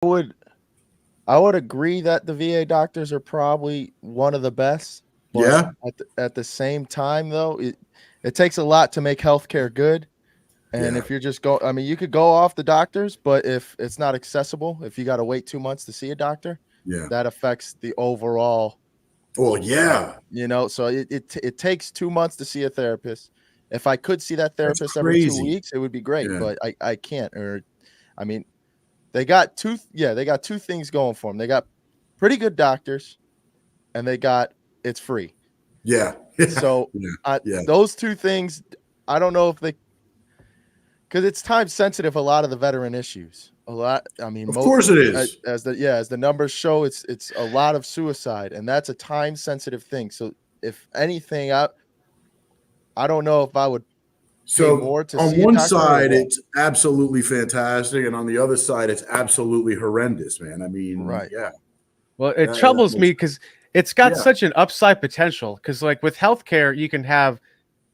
would I would agree that the VA doctors are probably one of the best, but Yeah, at the same time though, it takes a lot to make healthcare good. And yeah, if you're just I mean, you could go off the doctors, but if it's not accessible, if you got to wait 2 months to see a doctor, yeah. that affects the overall. Well, yeah, So it takes 2 months to see a therapist. If I could see that that's therapist every two crazy. weeks, it would be great, Yeah, but I can't. I mean, they got two things going for them. They got pretty good doctors, and it's free. yeah, yeah, So yeah, yeah. those two things, I don't know if they because it's time sensitive. A lot of the veteran issues, a lot. I mean, Of course it is. as the numbers show, it's a lot of suicide, and that's a time sensitive thing. So if anything, I don't know if I would pay So more to on see a one doctor or side, what. it's absolutely fantastic, and on the other side, it's absolutely horrendous, man. I mean, Right. yeah, Well, it that troubles me makes because it's got yeah, such an upside potential. Because like with healthcare, you can have,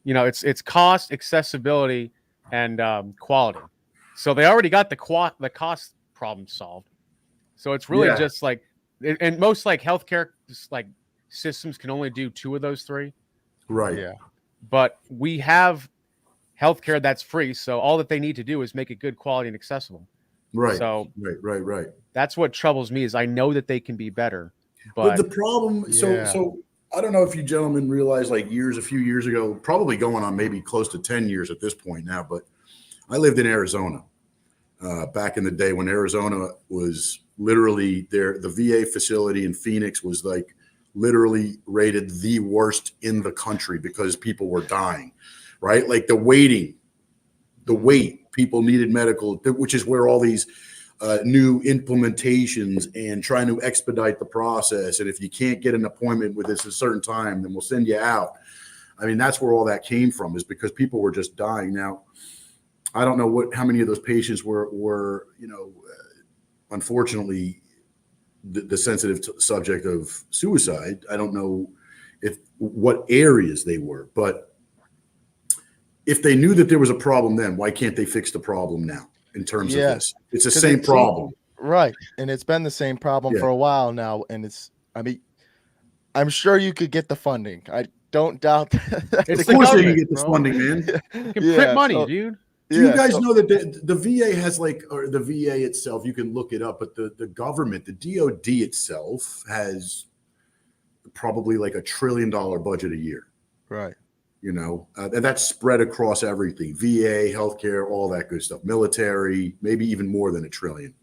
it's cost, accessibility, and quality. So they already got the cost problem solved. So it's really yeah, just like, and most like healthcare like systems can only do two of those three. right, Yeah. But we have healthcare that's free, so all that they need to do is make it good quality and accessible. right, So right. that's what troubles me is I know that they can be better, But but the problem, so Yeah. so I don't know if you gentlemen realize, like a few years ago, probably going on maybe close to 10 years at this point now, but I lived in Arizona back in the day when Arizona was literally there. The VA facility in Phoenix was like literally rated the worst in the country because people were dying, right? Like the Mhm. wait, people needed medical, which is where all these new implementations and trying to expedite the process. And if you can't get an appointment with this a certain time, then we'll send you out. I mean, that's where all that came from, is because people were just dying. Now, I don't know how many of those patients were unfortunately the sensitive subject of suicide. I don't know if what areas they were, but if they knew that there was a problem then, why can't they fix the problem now in terms of Yeah. this? It's the Because same it seems problem. right, and it's been the same problem Yeah. for a while now, and I mean, I'm sure you could get the funding. I don't doubt that it's Of the the course they can government, get the bro. funding, man. You can print yeah, money, so dude. Do you yeah, guys so know that the VA has like, or the VA itself, you can look it up, but the government, the DOD itself has probably like $1 trillion budget a year, right. and that's spread across everything: VA, healthcare, all that good stuff, military, maybe even more than $1 trillion.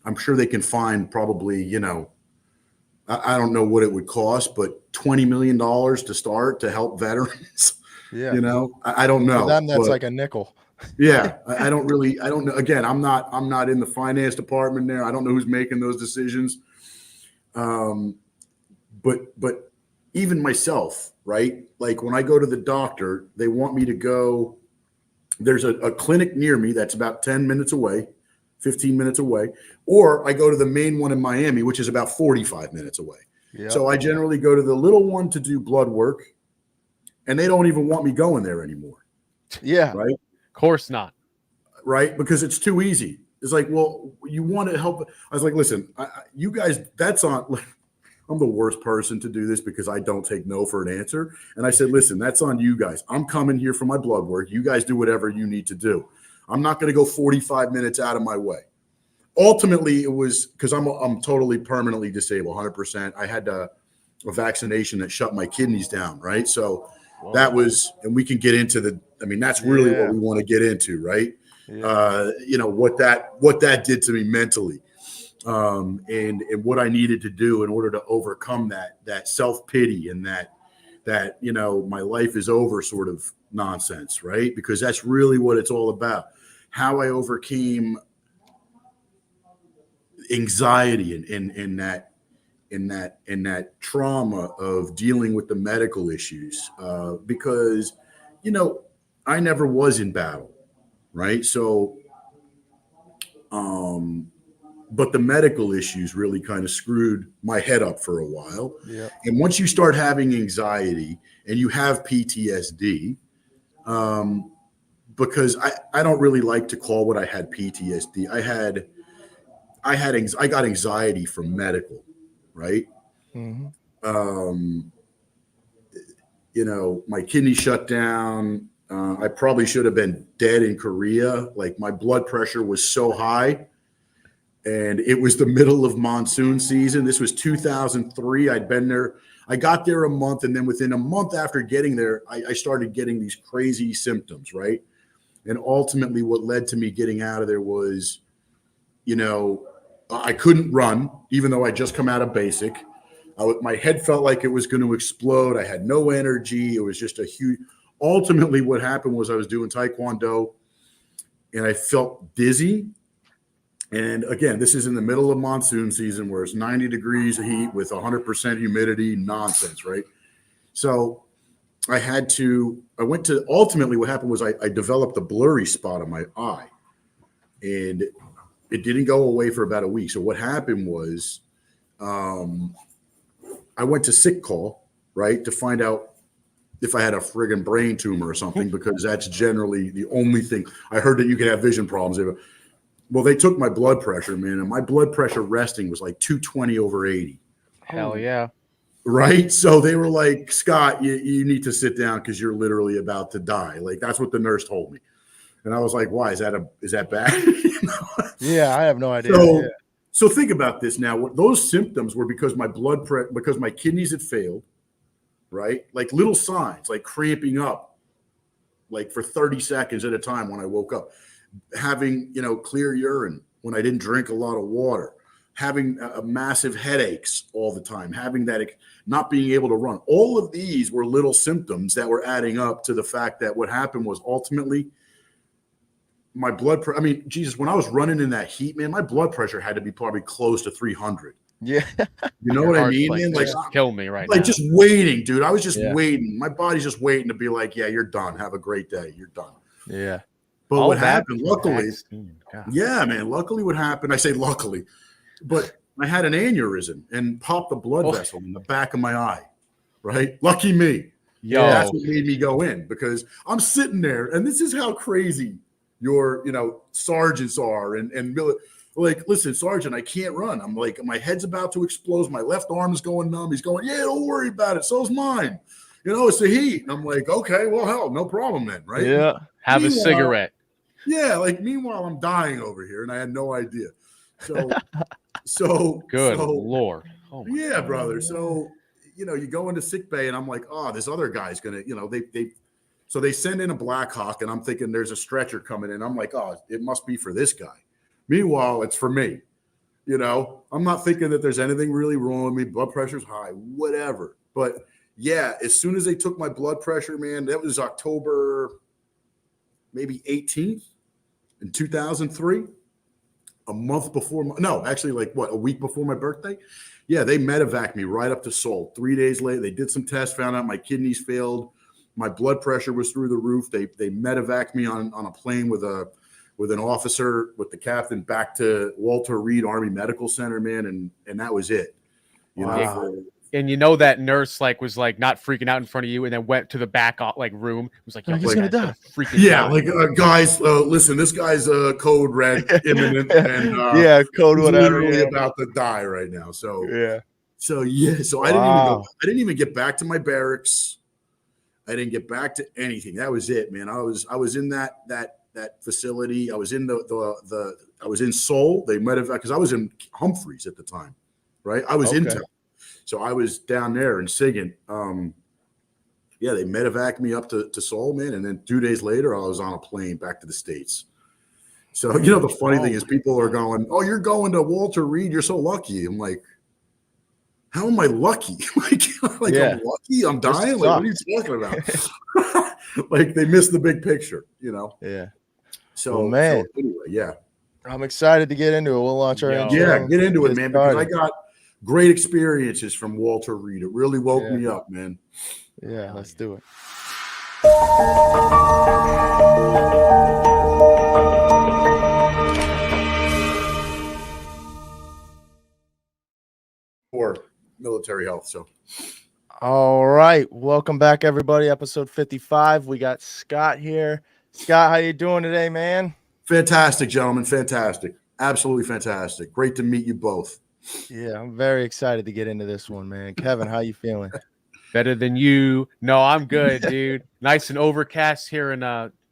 I'm sure they can find probably, I don't know what it would cost, but $20 million to start to help veterans. Yeah. I don't For know, them, that's but like a nickel. yeah, I don't really, I don't know. Again, I'm not in the finance department there. I don't know who's making those decisions. Um, but even myself, right? Like when I go to the doctor, they want me to go. There's a clinic near me that's about 10 minutes away, 15 minutes away, or I go to the main one in Miami, which is about 45 minutes away. Yep. So I generally go to the little one to do blood work, and they don't even want me going there anymore, Yeah. right? Of course not. Right? Because it's too easy. It's like, well, you want to help. I was like, listen, you guys, that's on. I'm the worst person to do this because I don't take no for an answer. And I said, listen, that's on you guys. I'm coming here for my blood work. You guys do whatever you need to do. I'm not going to go 45 minutes out of my way. Ultimately, it was because I'm totally permanently disabled, 100%. I had a vaccination that shut my kidneys down, right? So that Whoa. was, and we can get into I mean, that's really what Yeah. we want to get into, right? Yeah. What that did to me mentally, and what I needed to do in order to overcome that self pity and that my life is over sort of nonsense, right? Because that's really what it's all about. How I overcame anxiety and that trauma of dealing with the medical issues, because you know I never was in battle, right? So um but the medical issues really kind of screwed my head up for a while. Yep. And once you start having anxiety and you have PTSD, um, because I don't really like to call what I had PTSD. I got anxiety from medical, right? Mm-hmm. You know, my kidney shut down. I probably should have been dead in Korea. Like my blood pressure was so high, and it was the middle of monsoon season. This was 2003. I'd been there. I got there a month, and then within a month after getting there, I started getting these crazy symptoms, right? And ultimately, what led to me getting out of there was, you know, I couldn't run, even though I just come out of basic. My head felt like it was going to explode. I had no energy. It was just a huge. Ultimately, what happened was I was doing Taekwondo, and I felt dizzy. And again, this is in the middle of monsoon season where it's 90 degrees of heat with 100% humidity, nonsense, right? So ultimately what happened was I developed a blurry spot on my eye, and it didn't go away for about a week. So what happened was I went to sick call, right, to find out if I had a friggin' brain tumor or something, because that's generally the only thing. I heard that you can have vision problems. Well, they took my blood pressure, man, and my blood pressure resting was like 220/80. Hell yeah. Right? So they were like, Scott, you need to sit down because you're literally about to die. Like, that's what the nurse told me. And I was like, why? Is that bad? You know? Yeah, I have no idea. So think about this now. Those symptoms were because because my kidneys had failed, right? Like little signs, like cramping up, like for 30 seconds at a time when I woke up, having, you know, clear urine when I didn't drink a lot of water, having massive headaches all the time, having that, not being able to run. All of these were little symptoms that were adding up to the fact that what happened was ultimately my blood pressure. I mean, Jesus, when I was running in that heat, man, my blood pressure had to be probably close to 300. Yeah. You know what I mean, man? Like, kill me right like now. just waiting, dude. I was just Yeah. waiting. My body's just waiting to be like, yeah, you're done. Have a great day. You're done. Yeah. But All what that happened, for luckily, vaccine. God. yeah, man, luckily what happened, I say luckily, but I had an aneurysm and popped a blood vessel in the back of my eye, right? Lucky me. Yo, That's what made me go in, because I'm sitting there, and this is how crazy your, you know, sergeants are, and like, listen, Sergeant, I can't run. I'm like, my head's about to explode. My left arm is going numb. He's going, yeah, don't worry about it. So's mine. You know, it's the heat. And I'm like, okay, well, hell, no problem then, right? Yeah. have a Meanwhile- cigarette. Yeah, like meanwhile, I'm dying over here, and I had no idea. So, Good Lord. Oh my yeah, brother. So, you know, you go into sick bay, and I'm like, oh, this other guy's gonna, you know, so they send in a Black Hawk, and I'm thinking there's a stretcher coming in. I'm like, oh, it must be for this guy. Meanwhile, it's for me. You know, I'm not thinking that there's anything really wrong with me. Blood pressure's high, whatever. But yeah, as soon as they took my blood pressure, man, that was October maybe 18th in 2003. A month before a week before my birthday. Yeah, they medevaced me right up to Seoul. 3 days later, they did some tests, found out my kidneys failed. My blood pressure was through the roof. They medevaced me on a plane with an officer, with the captain, back to Walter Reed Army Medical Center, man, and that was it. You know, And you know that nurse was not freaking out in front of you, and then went to the back room. It was like, yo, He's this gonna guy's die. freaking yeah, die. like guys, listen, this guy's code red imminent, and Yeah, code he's whatever. literally Yeah. about to die right now. So Yeah. So I didn't even get back to my barracks. I didn't get back to anything. That was it, man. I was in that facility. I was in I was in Seoul. They might have, because I was in Humphreys at the time, right? I was in town. So I was down there in Sigan. Yeah, they medevaced me up to Seoul, man, and then 2 days later I was on a plane back to the States. So, you know, the funny thing is people are going, "Oh, you're going to Walter Reed. You're so lucky." I'm like, how am I lucky? Yeah. I'm lucky. I'm dying. Like, what are you talking about? Like, they missed the big picture, you know? Yeah. So, Well, man. so anyway, yeah. I'm excited to get into it. We'll launch our Yo. intro Yeah, and get into it, get man, because I started. got great experiences from Walter Reed. It really woke me up, man. Yeah, let's do it. Or military health. So, All right. Welcome back, everybody. Episode 55. We got Scott here. Scott, how you doing today, man? fantastic, gentlemen. Fantastic. Absolutely fantastic. Great to meet you both. Yeah, I'm very excited to get into this one, man. Kevin, how you feeling? Better than you. No, I'm good, dude. Nice and overcast here in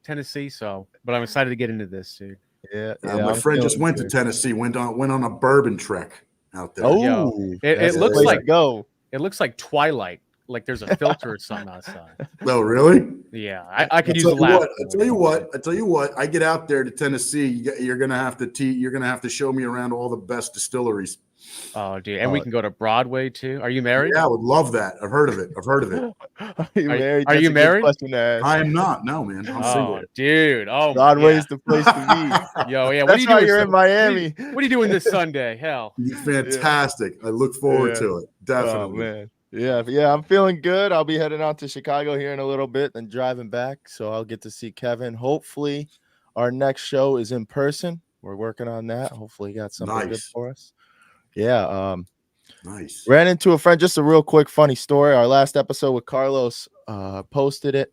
Tennessee, but I'm excited to get into this, dude. Yeah, My I'm friend just feeling went to good. Tennessee, went on a bourbon trek out there. Oh, it that's the looks place like to go. It looks like Twilight, like there's a filter or something outside. Oh, really? Yeah, I could use a laugh. I tell you what. I get out there to Tennessee. You're gonna have to show me around all the best distilleries. Oh, dude, and we can go to Broadway too. Are you married? Yeah, I would love that. I've heard of it. Are you married? Are That's you a good married? question to ask. I am not. No, man. I'm single. Oh, dude. Oh, Broadway's yeah. the place to be. Yo, yeah. What are That's you why doing? you're in Miami. What are you doing this Sunday? Hell. Fantastic. I look forward to it. Definitely. Oh, man. Yeah, I'm feeling good. I'll be heading out to Chicago here in a little bit and driving back. So I'll get to see Kevin. Hopefully, our next show is in person. We're working on that. Hopefully, you got something good for us. Yeah. Nice. Ran into a friend. Just a real quick funny story. Our last episode with Carlos posted it.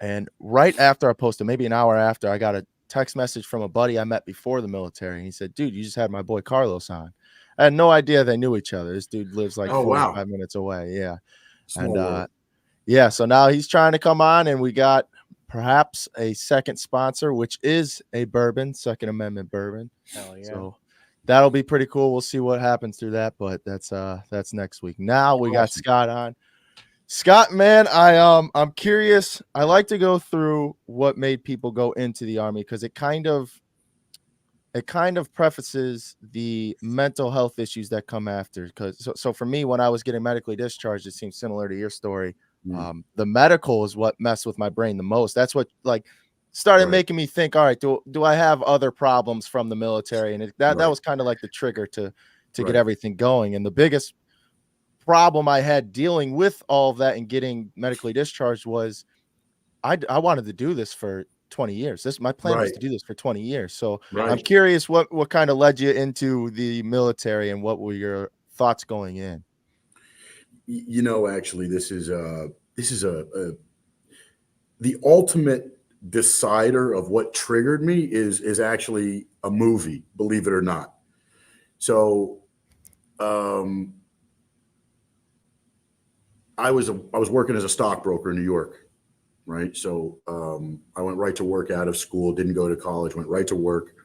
And right after I posted, maybe an hour after, I got a text message from a buddy I met before the military. And he said, dude, you just had my boy Carlos on. I had no idea they knew each other. This dude lives like 45 minutes away. Yeah. So now he's trying to come on, and we got perhaps a second sponsor, which is a bourbon, Second Amendment bourbon. Hell yeah. So that'll be pretty cool. We'll see what happens through that, but that's next week. Now we got Scott on. Scott, man, I'm curious. I like to go through what made people go into the Army, because it kind of prefaces the mental health issues that come after. Because so for me, when I was getting medically discharged, it seems similar to your story. The medical is what messed with my brain the most. That's what started making me think, all right, do I have other problems from the military? And that was kind of like the trigger to get everything going. And the biggest problem I had dealing with all of that and getting medically discharged was I wanted to do this for 20 years. My plan was to do this for 20 years. So I'm curious what kind of led you into the military, and what were your thoughts going in? Actually, this is the ultimate decider of what triggered me is actually a movie, believe it or not. So I was working as a stockbroker in New York, right? So I went right to work out of school, didn't go to college, went right to work.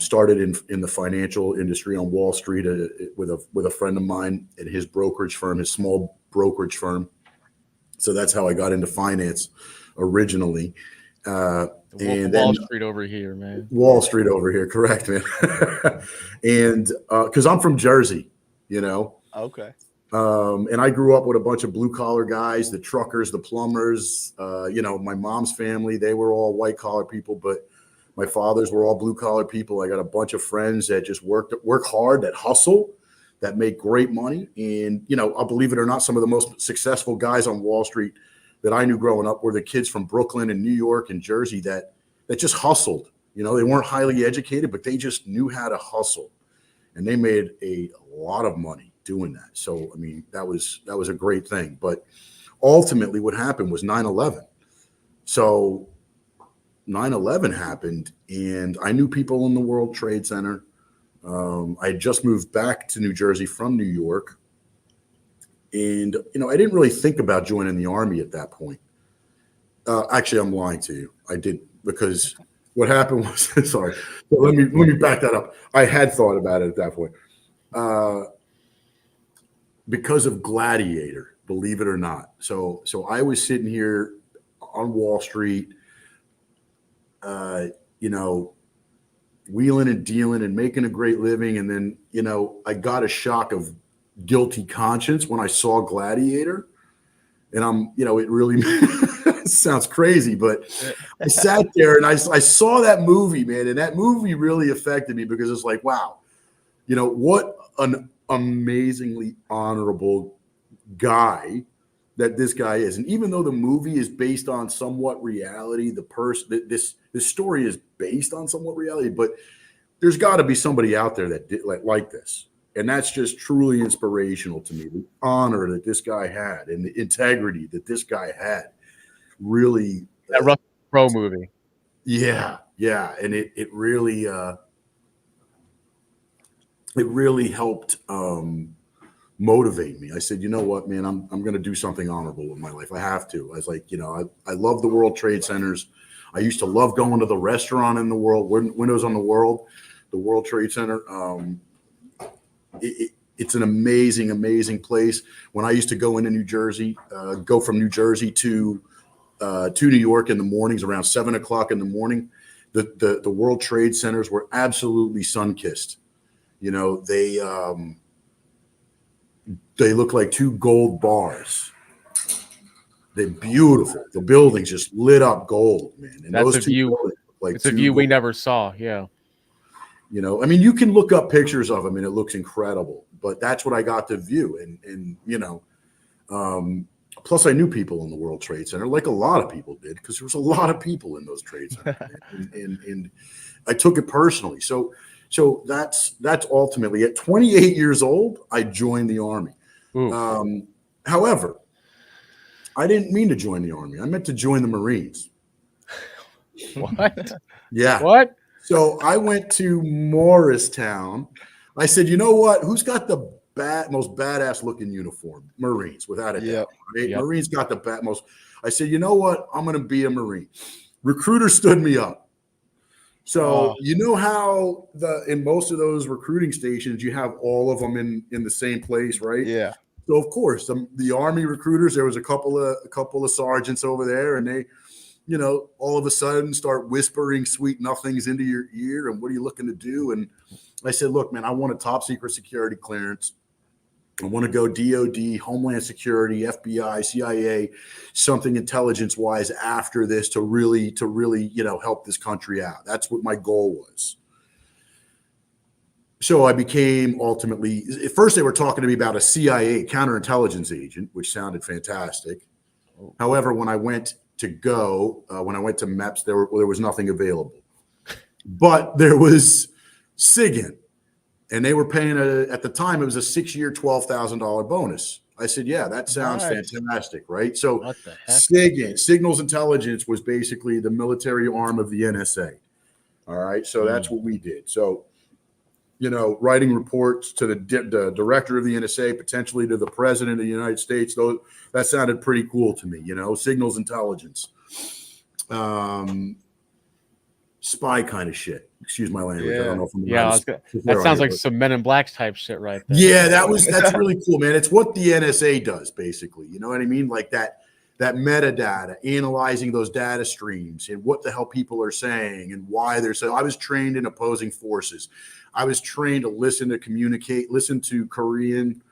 Started in the financial industry on Wall Street with a friend of mine at his brokerage firm, his small brokerage firm. So that's how I got into finance originally. And Wall Street over here, man. Wall Street over here, correct, man. And because I'm from Jersey, Okay. And I grew up with a bunch of blue collar guys, the truckers, the plumbers. My mom's family, they were all white collar people, but my fathers were all blue collar people. I got a bunch of friends that just work hard, that hustle, that make great money. And, I'll believe it or not, some of the most successful guys on Wall Street that I knew growing up were the kids from Brooklyn and New York and Jersey that just hustled. They weren't highly educated, but they just knew how to hustle, and they made a lot of money doing that. So, I mean, that was a great thing. But ultimately what happened was 9/11. So 9/11 happened, and I knew people in the World Trade Center. I had just moved back to New Jersey from New York. And, I didn't really think about joining the Army at that point. Actually, I'm lying to you. I did, because what happened was, sorry, so let me back that up. I had thought about it at that point. Because of Gladiator, believe it or not. So I was sitting here on Wall Street, wheeling and dealing and making a great living. And then, I got a shock of guilty conscience when I saw Gladiator. And it really sounds crazy, but I sat there and I saw that movie, man. And that movie really affected me, because it's like, wow, what an amazingly honorable guy that this guy is. And even though the movie is based on somewhat reality, this story is based on somewhat reality, but there's got to be somebody out there that did like this. And that's just truly inspirational to me. The honor that this guy had and the integrity that this guy had, really. That Russell Crowe movie. Yeah. And it really it really helped motivate me. I said, you know what, man, I'm going to do something honorable with my life. I have to. I was like, you know, I love the World Trade Centers. I used to love going to the restaurant in the world, Windows on the World, the World Trade Center. It's an amazing, amazing place. When I used to go into New Jersey, go from New Jersey to New York in the mornings around 7 o'clock in the morning, the World Trade Centers were absolutely sun-kissed. You know, they look like two gold bars. They're beautiful. The buildings just lit up gold, man. And That's a view. Like it's a view we never saw. Yeah. You know, I mean, you can look up pictures of them and it looks incredible, but that's what I got to view. And you know, plus I knew people in the World Trade Center, like a lot of people did, because there was a lot of people in those trade centers, and I took it personally. So that's ultimately at 28 years old, I joined the Army. However, I didn't mean to join the Army. I meant to join the Marines. What? Yeah. What? So I went to Morristown. I said, you know what? Who's got the most badass looking uniform? Marines, without a doubt. Right? Yep. Marines got the most. I said, you know what? I'm going to be a Marine. Recruiter stood me up. So you know how in most of those recruiting stations, you have all of them in the same place, right? Yeah. So of course, the Army recruiters, there was a couple of sergeants over there, and they, you know, all of a sudden start whispering sweet nothings into your ear. And what are you looking to do? And I said, look, man, I want a top secret security clearance. I want to go DOD, Homeland Security, FBI, CIA, something intelligence wise after this to really, you know, help this country out. That's what my goal was. So I became ultimately, at first they were talking to me about a CIA counterintelligence agent, which sounded fantastic. However, when I went to MEPS, there was nothing available, but there was SIGINT, and they were paying at the time, it was a 6-year, $12,000 bonus. I said, yeah, that sounds fantastic, right? So what the heck? SIGINT, Signals Intelligence, was basically the military arm of the NSA. All right. So that's what we did. So, you know, writing reports to the director of the NSA, potentially to the president of the United States. That sounded pretty cool to me, you know, signals intelligence, spy kind of shit. Excuse my language. I don't know if I'm that sounds like some Men in Black type shit right there. Yeah, that's really cool, man. It's what the NSA does, basically. You know what I mean? Like that metadata, analyzing those data streams and what the hell people are saying and why they're saying. I was trained in opposing forces. I was trained to listen to Korean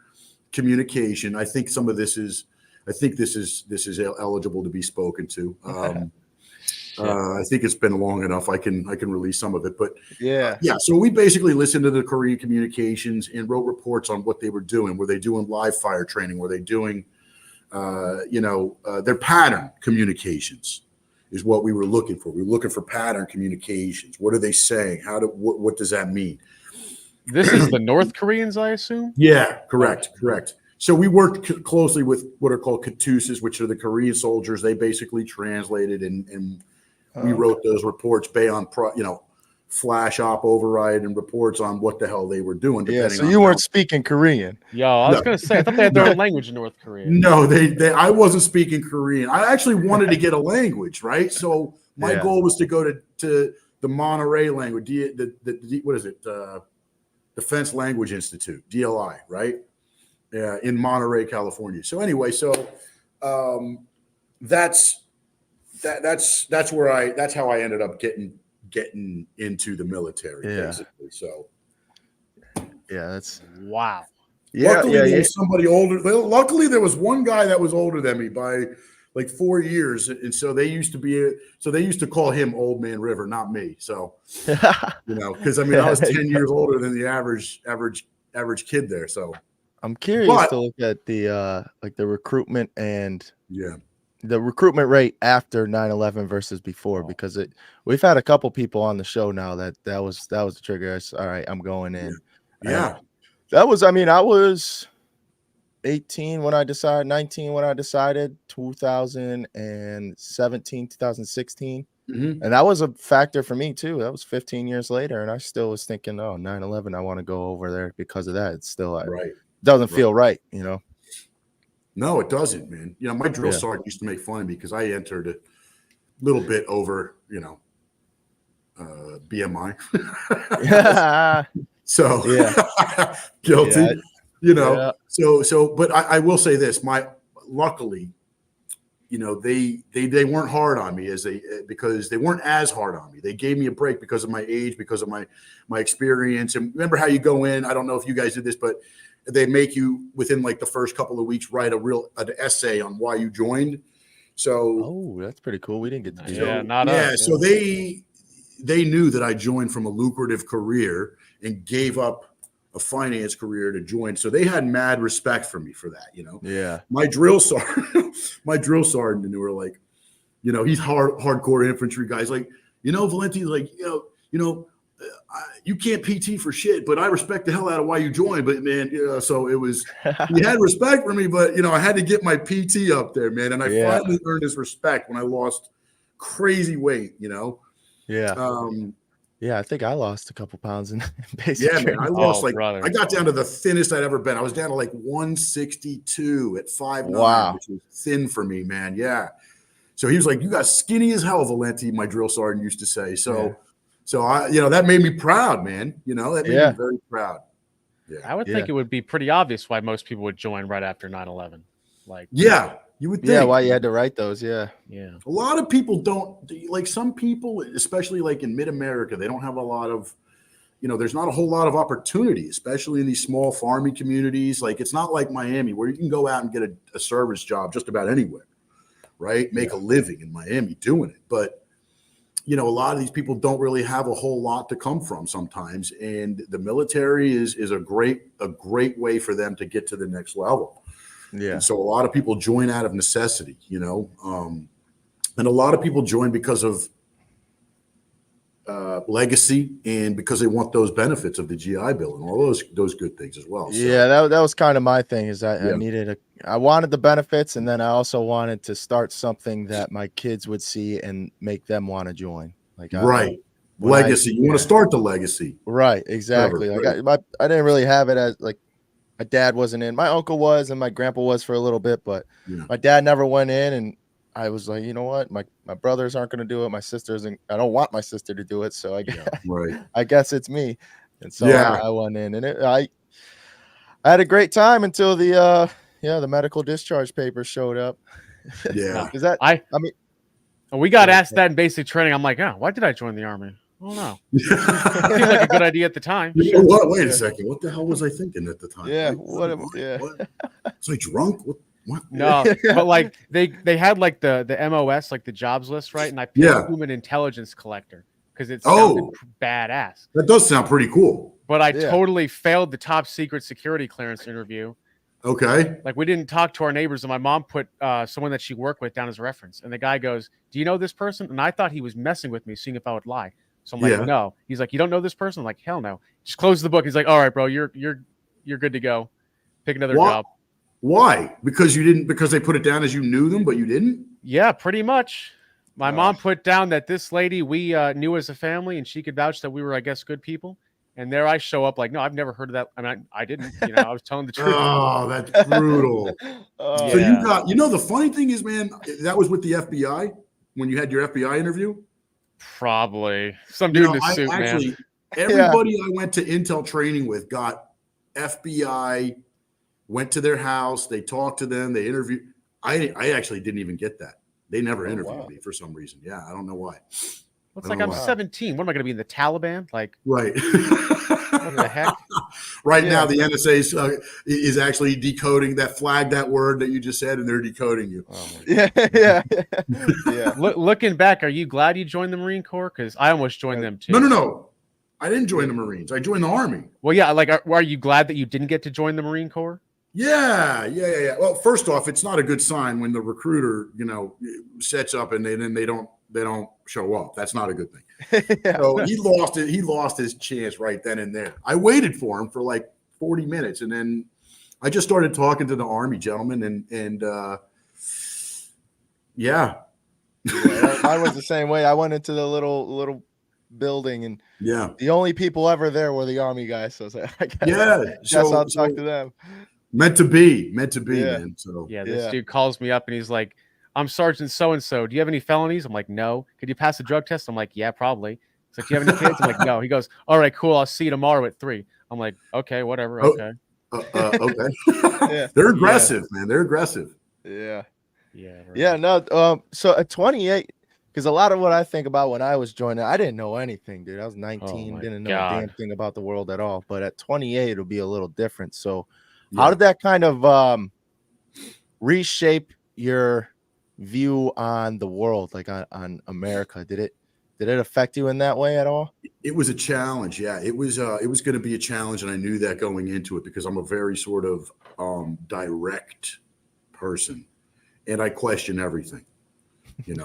communication. I think some of this is eligible to be spoken to. I think it's been long enough. I can release some of it, but yeah. So we basically listened to the Korean communications and wrote reports on what they were doing. Were they doing live fire training? Were they doing, their pattern communications is what we were looking for. We were looking for pattern communications. What are they saying? What does that mean? This is the North Koreans, I assume? Yeah, correct. So we worked closely with what are called KATUSAs, which are the Korean soldiers. They basically translated and we wrote those reports flash op override and reports on what the hell they were doing. Yeah, so you weren't speaking Korean. Yo, I was going to say, I thought they had their own language in North Korea. No, I wasn't speaking Korean. I actually wanted to get a language, right? So my goal was to go to the Monterey language, what is it? Defense Language Institute, DLI, right? Yeah, in Monterey, California. So anyway, that's how I ended up getting into the military, basically. So that's wow. Luckily, there was somebody older. Luckily, there was one guy that was older than me by like 4 years, and so they used to call him Old Man River, not me. So you know, because I mean, I was 10 years older than the average kid there. So I'm curious to look at the recruitment and the recruitment rate after 9/11 versus before, because we've had a couple people on the show now that was the trigger. All right, I'm going in. Yeah. I was 18 when I decided, 19 when I decided, 2016. Mhm. And that was a factor for me too. That was 15 years later, and I still was thinking, oh, 9/11, I want to go over there because of that. It's still Right. doesn't Right. feel right, you know. No, it doesn't, man. You know, my drill Yeah. sergeant used to make fun of me because I entered a little bit over, BMI. Yeah. So Yeah. guilty, Yeah. but I will say this, luckily, they weren't hard on me because they weren't as hard on me. They gave me a break because of my age, because of my experience. And remember how you go in, I don't know if you guys did this, but they make you within like the first couple of weeks write an essay on why you joined. So Oh, that's pretty cool. We didn't get to do Yeah, that. not us. so they knew that I joined from a lucrative career and gave up a finance career to join. So they had mad respect for me for that, Yeah. My drill sergeant, and they were like, he's hardcore infantry guys. Like, Valenti's like, you can't PT for shit, but I respect the hell out of why you joined. But man, so it was, he had respect for me, but I had to get my PT up there, man. And I finally earned his respect when I lost crazy weight, Yeah. Yeah, I think I lost a couple pounds in basic man, training. I lost brother. I got down to the thinnest I'd ever been. I was down to like 162 at 5'9", Wow. which was thin for me, man. Yeah. So he was like, "You got skinny as hell, Valenti," my drill sergeant used to say. So I, that made me proud, man. That made me very proud. Yeah. I would think it would be pretty obvious why most people would join right after 9/11. Like, yeah, you would think. Yeah, why you had to write those? Yeah. yeah. A lot of people don't, like some people, especially like in mid-America, they don't have a lot of, there's not a whole lot of opportunity, especially in these small farming communities. Like it's not like Miami where you can go out and get a service job just about anywhere, right? Make a living in Miami doing it. But, a lot of these people don't really have a whole lot to come from sometimes. And the military is a great way for them to get to the next level. Yeah. And so a lot of people join out of necessity, and a lot of people join because of legacy and because they want those benefits of the GI Bill and all those good things as well. So, Yeah, that was kind of my thing is I wanted the benefits, and then I also wanted to start something that my kids would see and make them want to join. Like legacy. You want to start the legacy. Right, exactly. I didn't really have it as like my dad wasn't in. My uncle was, and my grandpa was for a little bit, but my dad never went in. And I was like, you know what? My brothers aren't going to do it. My sisters, and I don't want my sister to do it. So I guess it's me. And so I went in, and I had a great time until the medical discharge paper showed up. Yeah. Is that I mean, we got asked that in basic training. I'm like, why did I join the Army? I don't know. It seemed like a good idea at the time. You know what? Wait a second. What the hell was I thinking at the time? Yeah. What? Was I drunk? What? No, but like they had like the MOS, like the jobs list, right? And I picked human intelligence collector because it sounded badass. That does sound pretty cool. But I totally failed the top secret security clearance interview. Okay. Like we didn't talk to our neighbors, and my mom put someone that she worked with down as a reference. And the guy goes, "Do you know this person?" And I thought he was messing with me, seeing if I would lie. So I'm like, "No." He's like, "You don't know this person?" I'm like, "Hell no." Just close the book. He's like, "All right, bro, you're good to go. Pick another job." Why? Because they put it down as you knew them, but you didn't? Yeah, pretty much. My mom put down that this lady we knew as a family, and she could vouch that we were, I guess, good people. And there I show up like, no, I've never heard of that. I mean, I didn't, I was telling the truth. Oh, that's brutal. So you got, the funny thing is, man, that was with the FBI when you had your FBI interview? Probably. Some dude in a suit, man. Everybody I went to Intel training with got FBI, went to their house, they talked to them, they interviewed. I actually didn't even get that. They never interviewed me for some reason. Yeah, I don't know why. It's like I'm 17. What am I going to be in the Taliban? Like, right. What the heck? Right now, the NSA is actually decoding that word that you just said, and they're decoding you. Yeah. Looking back, are you glad you joined the Marine Corps? Because I almost joined them too. No. I didn't join the Marines. I joined the Army. Well, yeah. Like, are you glad that you didn't get to join the Marine Corps? Yeah. Well, first off, it's not a good sign when the recruiter, sets up and then they don't show up. That's not a good thing. So he lost his chance right then and there. I waited for him for like 40 minutes, and then I just started talking to the Army gentleman, and Yeah, mine was the same way. I went into the little building, and Yeah. the only people ever there were the army guys. So I was like, I guess, Yeah. guess I'll So talk to them. meant to be, Yeah. man. So Yeah, this Yeah. dude calls me up and he's like, "I'm Sergeant so and so. Do you have any felonies?" I'm like, "No." "Could you pass a drug test?" I'm like, "Yeah, probably." He's like, "Do you have any kids?" I'm like, "No." He goes, "All right, cool. I'll see you tomorrow at 3." I'm like, "Okay, whatever. Oh, Okay." okay. Yeah. They're aggressive, man. They're aggressive. Yeah. Yeah. Right. Yeah. No. So at 28, because a lot of what I think about when I was joining, I didn't know anything, dude. I was 19, my didn't know a damn God. thing about the world at all. But at 28, it'll be a little different. So, how Yeah. did that kind of reshape your view on the world, like on America? Did it affect you in that way at all? It was a challenge. Yeah, it was going to be a challenge, and I knew that going into it because I'm a very sort of direct person, and I question everything.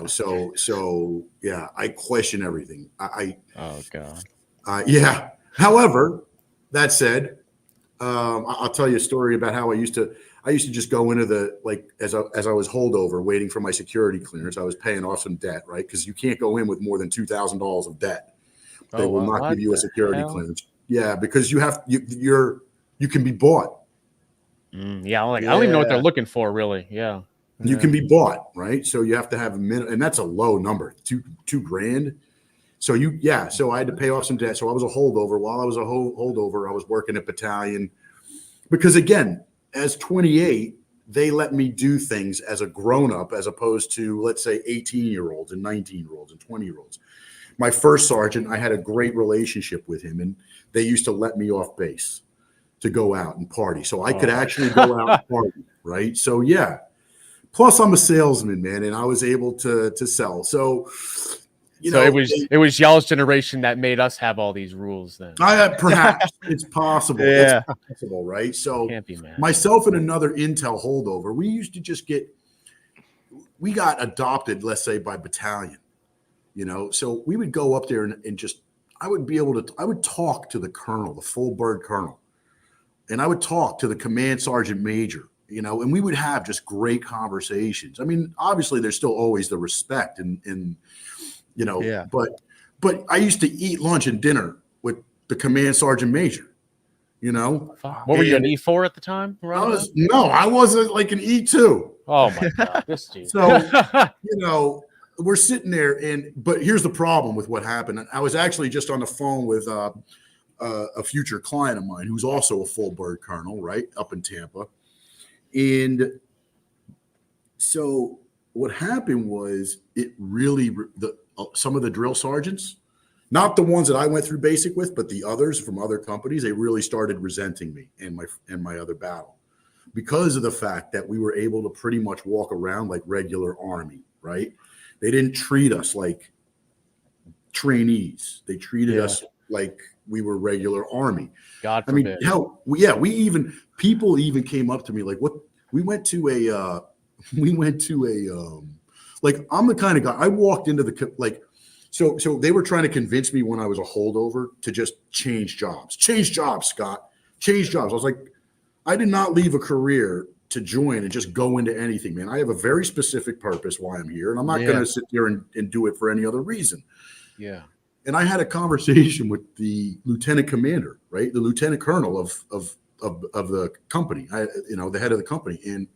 So yeah, I question everything. Oh God. Yeah. However, that said, I'll tell you a story about how I used to just go into the, like, as I was holdover waiting for my security clearance. I was paying off some debt, right? Because you can't go in with more than $2,000 of debt. They will not give you a security clearance. Yeah, because you can be bought. Yeah, I don't even know what they're looking for, really. Yeah. You can be bought, right? So you have to have a minute, and that's a low number, two grand. So so I had to pay off some debt. So I was a holdover. While I was a holdover, I was working at battalion because, again, as 28, they let me do things as a grown-up as opposed to, let's say, 18-year-olds and 19-year-olds and 20-year-olds. My first sergeant, I had a great relationship with him, and they used to let me off base to go out and party. So I could actually go out and party, right? So, yeah. Plus, I'm a salesman, man, and I was able to sell. So, it was y'all's generation that made us have all these rules. Then perhaps it's possible. Yeah. It's possible, right? So, can't be, man. Myself and another intel holdover, we used to just we got adopted, let's say, by battalion. So we would go up there and just, I would talk to the colonel, the full bird colonel, and I would talk to the command sergeant major. And we would have just great conversations. I mean, obviously, there's still always the respect and but I used to eat lunch and dinner with the command sergeant major. What were you, an E4 at the time? I wasn't, like, an E2. Oh my God, this dude. So we're sitting there, but here's the problem with what happened. I was actually just on the phone with a future client of mine who's also a full bird colonel, right, up in Tampa. And so what happened was, it really, some of the drill sergeants, not the ones that I went through basic with, but the others from other companies, they really started resenting me and my other battle because of the fact that we were able to pretty much walk around like regular Army, right? They didn't treat us like trainees. They treated us like we were regular Army. God forbid. I mean, people even came up to me like, what? We went to a like, I'm the kind of guy, I walked into so they were trying to convince me when I was a holdover to just change jobs, Scott, change jobs. I was like, I did not leave a career to join and just go into anything, man. I have a very specific purpose why I'm here, and I'm not going to sit there and do it for any other reason. Yeah. And I had a conversation with the lieutenant commander, right? The lieutenant colonel of the company, the head of the company. And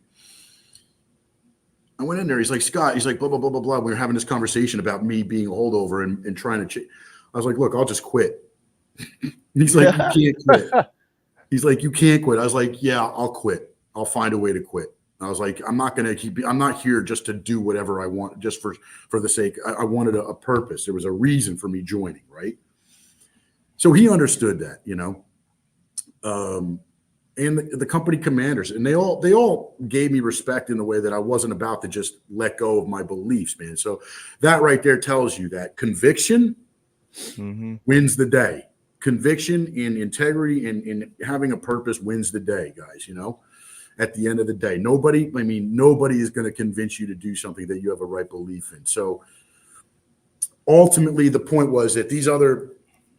I went in there. He's like, Scott, he's like, blah, blah, blah, blah, blah. We were having this conversation about me being a holdover and trying to I was like, look, I'll just quit. He's like, you can't quit. He's like, you can't quit. I was like, yeah, I'll quit. I'll find a way to quit. I was like, I'm not here just to do whatever I want, just for the sake. I wanted a purpose. There was a reason for me joining, right? So he understood that, and the company commanders, and they all gave me respect in the way that I wasn't about to just let go of my beliefs, man. So that right there tells you that conviction wins the day. Conviction and integrity and having a purpose wins the day, guys. At the end of the day, nobody is going to convince you to do something that you have a right belief in. So ultimately, the point was that these other,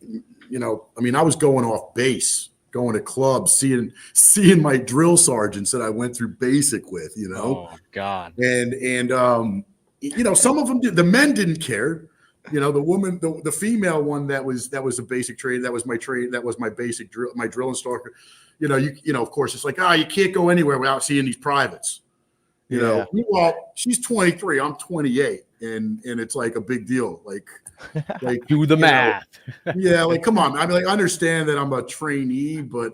I was going off base, going to clubs, seeing my drill sergeants that I went through basic with, Oh God. And some of them did. The men didn't care. The woman, the female one that was a basic trade. That was my trade. That was my basic drill, my drill instructor. Of course, it's like, you can't go anywhere without seeing these privates. Meanwhile, she's 23, I'm 28, and it's like a big deal. Like do the math. Like, come on. I mean, like, I understand that I'm a trainee, but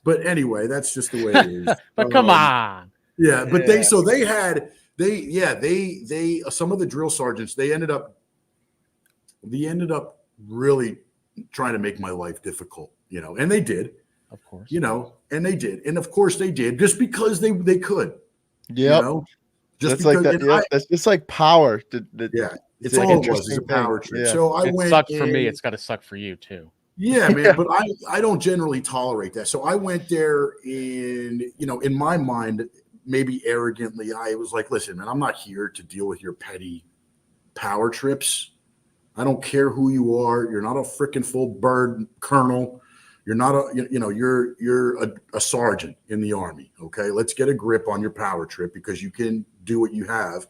but anyway, that's just the way it is. But come on. Yeah, but they some of the drill sergeants, they ended up really trying to make my life difficult, and they did. Of course. And they did. And of course they did, just because they could. Yeah. Just that's like that. That's just like power. It's all it was, is a power trip. Yeah. So it sucked for me. It's got to suck for you too. Yeah, man. But I don't generally tolerate that. So I went there in my mind, maybe arrogantly, I was like, listen, man, I'm not here to deal with your petty power trips. I don't care who you are. You're not a freaking full bird colonel. You're not you're a sergeant in the Army. Okay. Let's get a grip on your power trip, because you can do what you have.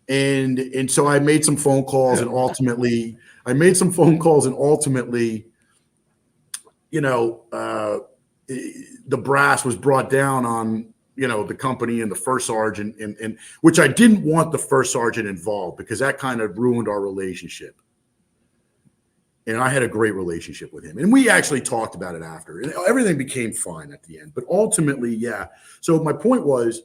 And so I made some phone calls, and ultimately the brass was brought down on, the company and the first sergeant, and which I didn't want the first sergeant involved, because that kind of ruined our relationship. And I had a great relationship with him. And we actually talked about it after. And everything became fine at the end. But ultimately, yeah. So my point was,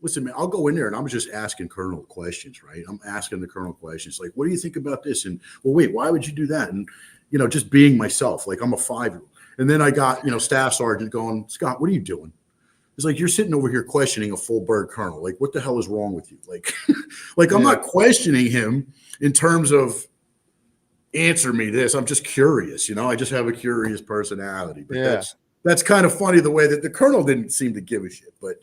listen, man, I'll go in there and I'm just asking Colonel questions, right? I'm asking the Colonel questions like, what do you think about this? And, well, wait, why would you do that? And, just being myself, like I'm a 5-year-old. And then I got, Staff Sergeant going, Scott, what are you doing? It's like, you're sitting over here questioning a full bird colonel. Like, what the hell is wrong with you? Like, I'm not questioning him in terms of, answer me this. I'm just curious, I just have a curious personality. But that's kind of funny, the way that the colonel didn't seem to give a shit. But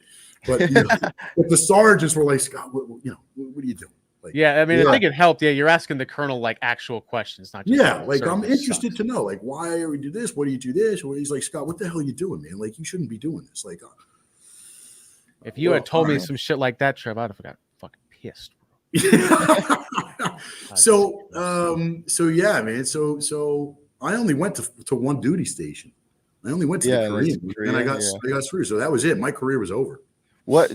but the sergeants were like, Scott, what are you doing? Like, I mean, I think it helped. Yeah, you're asking the colonel like actual questions, not just I'm interested to know, like, why do we do this? What do you do this? Or he's like, Scott, what the hell are you doing, man? Like, you shouldn't be doing this. Like, if you had told me some shit like that, Trev, I'd have got fucking pissed. So yeah, man. So I only went to one duty station. I only went to the Korean, and I got through. So that was it. My career was over. What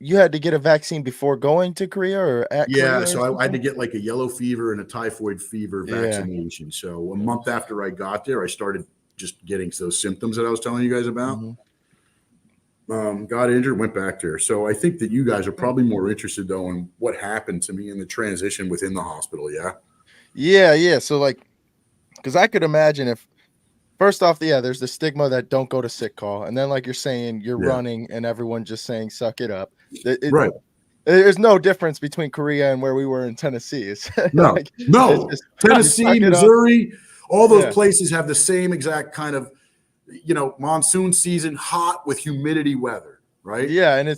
you had to get a vaccine before going to Korea or at Korea? So I had to get like a yellow fever and a typhoid fever vaccination. So a month after I got there, I started just getting those symptoms that I was telling you guys about. Got injured, went back there. So I think that you guys are probably more interested though in what happened to me in the transition within the hospital. Yeah. So like, because I could imagine if, first off, there's the stigma that don't go to sick call, and then like you're saying, you're running and everyone just saying suck it up. Right. There's no difference between Korea and where we were in Tennessee. It's no. Tennessee, Missouri, all those places have the same exact kind of, monsoon season, hot with humidity weather, right? Yeah, and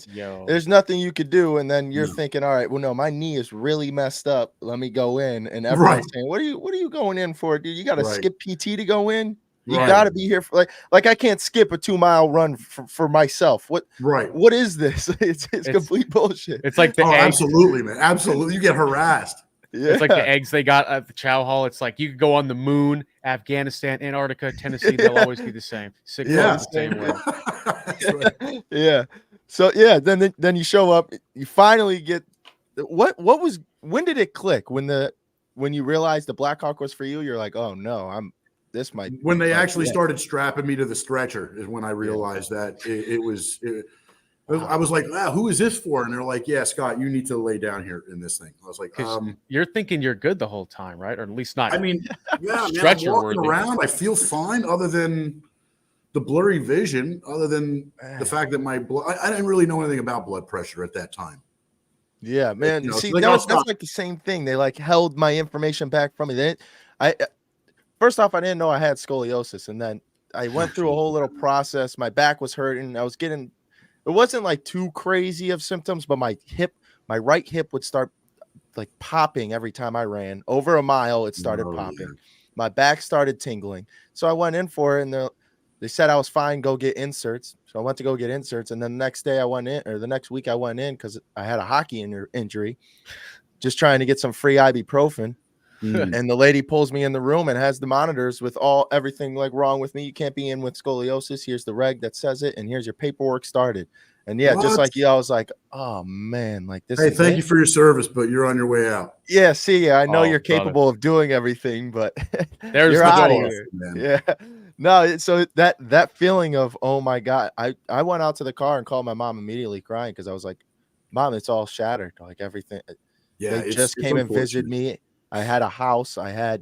there's nothing you could do, and then you're thinking, all right, well, no, my knee is really messed up. Let me go in, and everyone's saying, what are you going in for, dude? You got to skip PT to go in. You got to be here for like I can't skip a 2-mile run for myself. What is this? It's complete bullshit. It's like the eggs. Absolutely, man. Absolutely, you get harassed. Yeah. It's like the eggs they got at the chow hall. It's like you could go on the moon, Afghanistan, Antarctica, Tennessee. They'll always be the same. Sick the same way. Yeah. So then you show up. You finally get when did it click? When you realized the Black Hawk was for you, you're like, oh no, when they actually started strapping me to the stretcher is when I realized that I was like, who is this for? And they're like, yeah, Scott, you need to lay down here in this thing. I was like, you're thinking you're good the whole time, right? Or at least not. I mean, yeah, man, I'm walking around. I feel fine other than the blurry vision, other than the fact that my blood, I didn't really know anything about blood pressure at that time. Yeah, man. See, that's like the same thing. They like held my information back from me. First off, I didn't know I had scoliosis. And then I went through a whole little process. My back was hurting. It wasn't like too crazy of symptoms, but my right hip would start like popping every time I ran. Over a mile, it started popping. Yeah. My back started tingling. So I went in for it, and they said I was fine. Go get inserts. So I went to go get inserts, and then the next day I went in, or the next week I went in because I had a hockey injury, just trying to get some free ibuprofen. Mm. And the lady pulls me in the room and has the monitors with everything like wrong with me. You can't be in with scoliosis. Here's the reg that says it, and here's your paperwork started. And yeah, just What? like you, I was like, oh man, like this. Hey, is thank it? you for your service, but you're on your way out. Yeah, see, I know Oh, you're brother. capable of doing everything, but There's you're the out of door. here. Man. Yeah. No, so that feeling of, oh my God, I went out to the car and called my mom immediately crying because I was like, Mom, it's all shattered. Like everything. Yeah, They just came and visited me. I had a house. I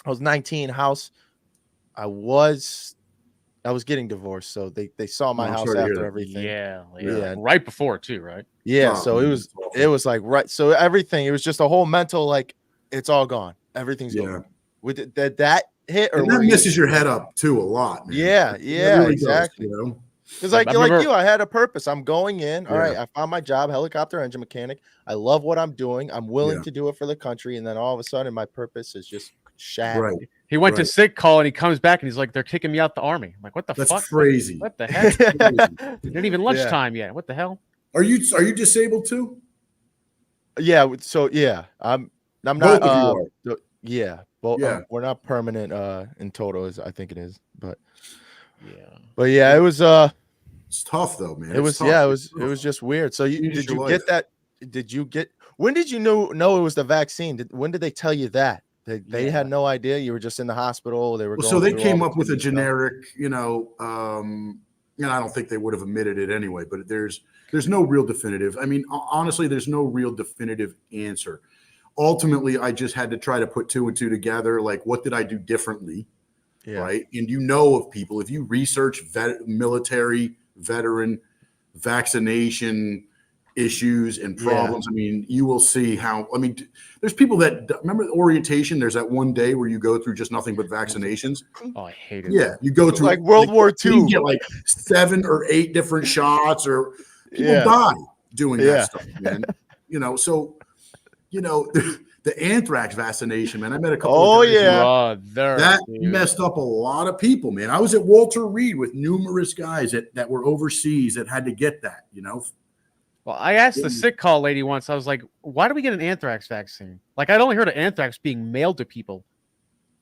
was 19 house. I was getting divorced. So they saw my I'm house sorry to hear after that. everything. Yeah. Yeah. Right before too, right? Yeah. Oh, So man, it that's awful. was like, right. So everything, it was just a whole mental, like it's all gone. Everything's Yeah. gone. With that hit, or And that were you? messes your head up too a lot, man. Yeah, It yeah, really exactly. Does, you know? Because like I you, remember- I had a purpose. I'm going in. All Yeah. right, I found my job, helicopter engine mechanic. I love what I'm doing. I'm willing Yeah. to do it for the country. And then all of a sudden, my purpose is just shattered. Right. He went to Right. sick call and he comes back and he's like, they're kicking me out the army. I'm like, what the That's fuck? crazy. What the heck? Crazy. It ain't even lunchtime yet. What the hell? Are you disabled too? Yeah. So yeah, I'm not. Both of you are. Yeah. Well, Yeah. we're not permanent. In total, is I think it is, but Yeah. it was It's tough though, man. it was tough. yeah, it It's was tough. just weird. So Changes did your you life. get that? Did you get? When did you know it was the vaccine? When did they tell you that? They Yeah. had no idea. You were just in the hospital. They were Well, going so they through came all up with a the stuff. generic, and I don't think they would have admitted it anyway, but there's no real definitive. I mean, honestly, there's no real definitive answer. Ultimately, I just had to try to put two and two together. Like, what did I do differently? Yeah. Right. And you know of people, if you research military, veteran, vaccination issues and problems, I mean, you will see how, I mean, there's people that remember the orientation. There's that one day where you go through just nothing but vaccinations. Oh, I hate it. Yeah. You go through Like World War II. You get like 7 or 8 different shots, or people Yeah. die doing Yeah. that stuff, man. So, the anthrax vaccination, man. I met a couple Oh, of guys yeah. Brother, that dude. messed up a lot of people, man. I was at Walter Reed with numerous guys that were overseas that had to get that, Well, I asked Yeah. the sick call lady once. I was like, "Why do we get an anthrax vaccine?" Like, I'd only heard of anthrax being mailed to people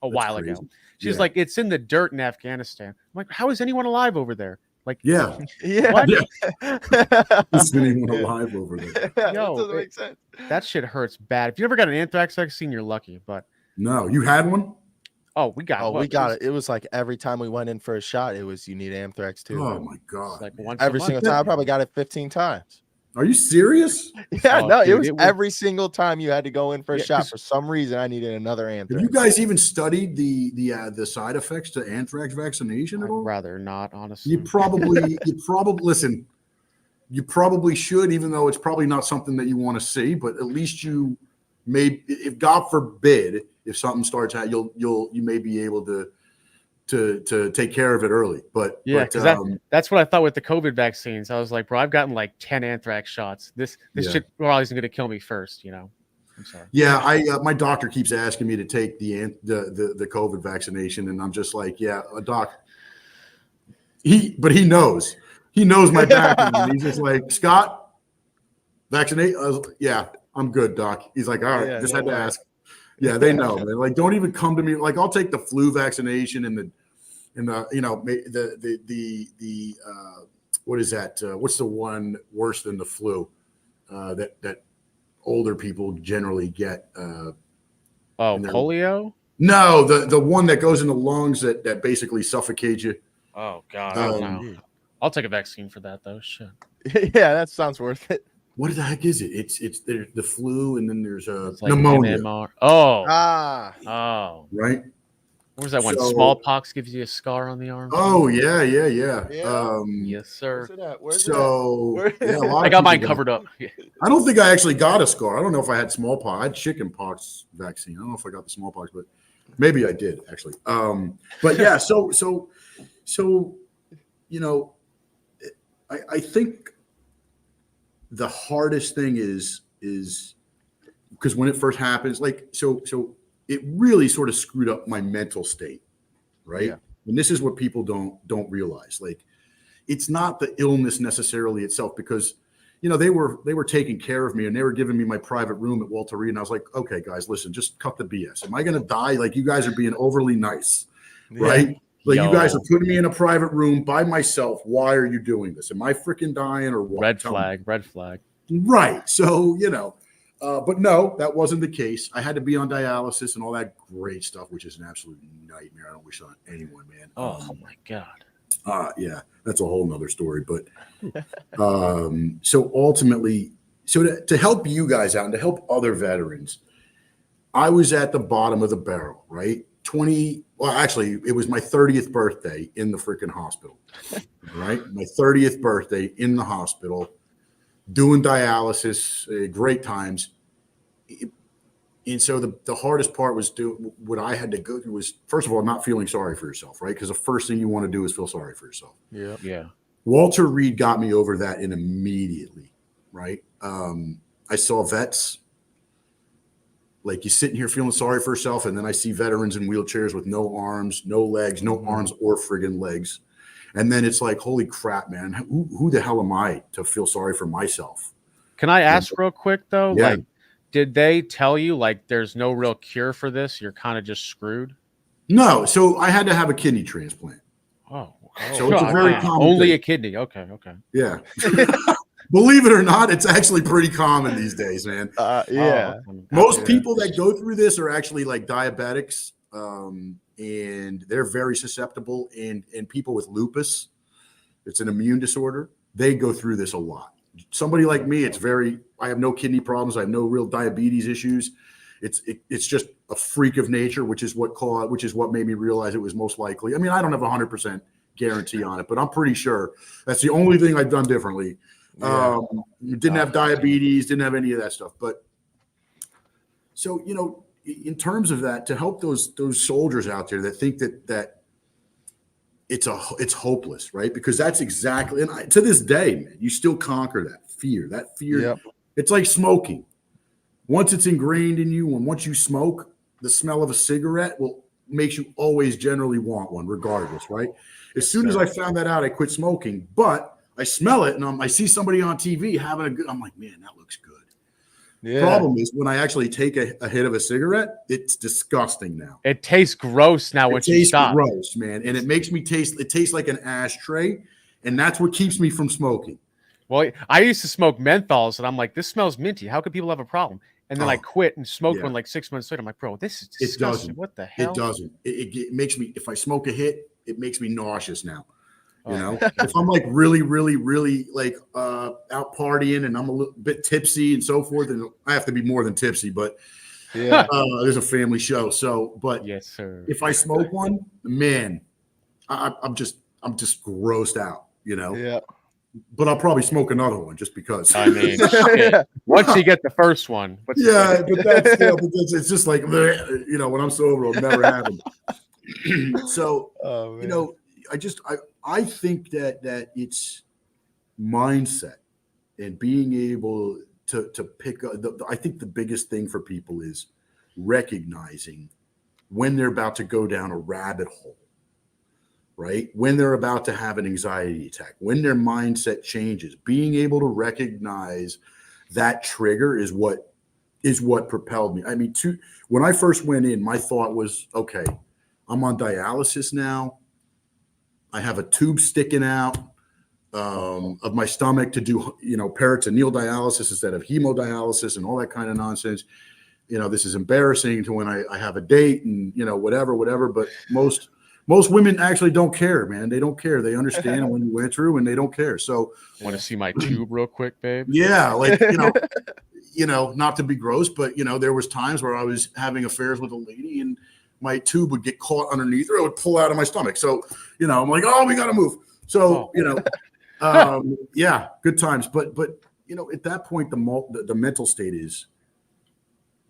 a That's while crazy. ago. She's Yeah. like, "It's in the dirt in Afghanistan." I'm like, "How is anyone alive over there?" Like, Yeah. Yeah. What? There's anyone Yeah. alive over there. That Yo, doesn't make sense. that shit hurts bad. If you ever got an anthrax vaccine, you're lucky. But No, you had one? oh, we got. Oh, what? we got it. It was like every time we went in for a shot, it was you need anthrax too. Oh my It's God. like man. once a Every month. single time. I probably got it 15 times. Are you serious? Yeah, Oh, no, it dude, was it was- every single time you had to go in for a Yeah, shot. 'cause- For some reason, I needed another Have anthrax. you guys even studied the side effects to anthrax vaccination at I'd all? rather not, honestly. You probably listen. You probably should, even though it's probably not something that you want to see. But at least you may, if God forbid, if something starts out, you may be able to take care of it early. But Yeah, but, 'cause that's what I thought with the COVID vaccines. I was like, bro, I've gotten like 10 anthrax shots. This Yeah. shit probably isn't going to kill me first, I'm sorry. yeah, I my doctor keeps asking me to take the COVID vaccination, and I'm just like, yeah, doc. But he knows my background. And he's just like, Scott, vaccinate. Yeah, I'm good, doc. He's like, all right, Yeah, just no had to way. ask. Yeah, they know, man. Like, don't even come to me. Like, I'll take the flu vaccination and the what is that? What's the one worse than the flu that older people generally get? Oh, And they're- polio? No, the one that goes in the lungs that basically suffocates you. Oh, God. I don't Um, know. I'll take a vaccine for that, though. Shit. Yeah, that sounds worth it. What the heck is it? It's the flu, and then there's It's like pneumonia, MMR. Oh. Ah, Oh. right? What was that one? So- Smallpox gives you a scar on the arm? Oh yeah. Yeah. Yes, sir. where's it at? Where's So it at? yeah, a lot I of got mine people covered up. Yeah. I don't think I actually got a scar. I don't know if I had smallpox. I had chickenpox vaccine. I don't know if I got the smallpox, but maybe I did actually. But yeah, so I think the hardest thing is because when it first happens, like so it really sort of screwed up my mental state, right? Yeah. And this is what people don't realize. Like, it's not the illness necessarily itself, because they were taking care of me and they were giving me my private room at Walter Reed. And I was like, okay, guys, listen, just cut the BS. Am I going to die? Like, you guys are being overly nice, right? Like, you guys are putting me in a private room by myself. Why are you doing this? Am I freaking dying or what? Red flag. Right. So, but no, that wasn't the case. I had to be on dialysis and all that great stuff, which is an absolute nightmare. I don't wish on anyone, man. Oh my God. Yeah, that's a whole nother story. But so ultimately, to help you guys out and to help other veterans, I was at the bottom of the barrel, right? Actually, it was my 30th birthday in the freaking hospital, right? My 30th birthday in the hospital, doing dialysis, great times. And so the hardest part was what I had to go through was, first of all, not feeling sorry for yourself, right? Because the first thing you want to do is feel sorry for yourself. Yeah. Walter Reed got me over that immediately, right? I saw vets, like, you sitting here feeling sorry for yourself, and then I see veterans in wheelchairs with no arms, no legs, no arms or friggin' legs. And then it's like, holy crap, man, who the hell am I to feel sorry for myself? Can I ask real quick, though? Yeah. Like, did they tell you, like, there's no real cure for this? You're kind of just screwed? No. So I had to have a kidney transplant. Oh. So it's a very common only thing. a kidney. Okay. Yeah. Believe it or not, it's actually pretty common these days, man. Yeah. Most people that go through this are actually like diabetics, and they're very susceptible. And people with lupus, it's an immune disorder, they go through this a lot. Somebody like me, I have no kidney problems. I have no real diabetes issues. It's just a freak of nature, which is what made me realize it was most likely. I mean, I don't have 100% guarantee on it, but I'm pretty sure that's the only thing I've done differently. Didn't have diabetes, didn't have any of that stuff. But so, in terms of that, to help those soldiers out there that think that it's hopeless, right? Because that's exactly, and to this day, man, you still conquer that fear. Yep. It's like smoking. Once it's ingrained in you, and once you smoke, the smell of a cigarette makes you always generally want one, regardless, right? As soon as I found that out, I quit smoking. But I smell it, and I see somebody on TV having a good. I'm like, man, that looks good. Yeah. Problem is, when I actually take a hit of a cigarette, it's disgusting now. It tastes gross now once you stop. It tastes gross, man, and it makes me taste. It tastes like an ashtray, and that's what keeps me from smoking. Well, I used to smoke menthols, and I'm like, this smells minty. How could people have a problem? And then I quit and smoked one like 6 months later. I'm like, bro, this is disgusting. What the hell? It doesn't. It makes me. If I smoke a hit, it makes me nauseous now. If I'm like really, really, really like out partying and I'm a little bit tipsy and so forth, and I have to be more than tipsy, but there's a family show. So, but yes, sir. If I smoke one, man, I'm just grossed out, Yeah. But I'll probably smoke another one just because. I mean, once you get the first one. But it's just like, when I'm sober, it'll never happen. So, I think that it's mindset and being able to pick up. I think the biggest thing for people is recognizing when they're about to go down a rabbit hole, right? When they're about to have an anxiety attack, when their mindset changes, being able to recognize that trigger is what propelled me. I mean, when I first went in, my thought was, okay, I'm on dialysis now. I have a tube sticking out of my stomach to do, peritoneal dialysis instead of hemodialysis and all that kind of nonsense. This is embarrassing to when I have a date and, whatever. But most women actually don't care, man. They don't care. They understand when you went through and they don't care. So want to see my tube real quick, babe? Yeah. Like, not to be gross, but, there was times where I was having affairs with a lady and my tube would get caught underneath or it would pull out of my stomach. So, I'm like, oh, we got to move. So, good times. But at that point, the mental state is,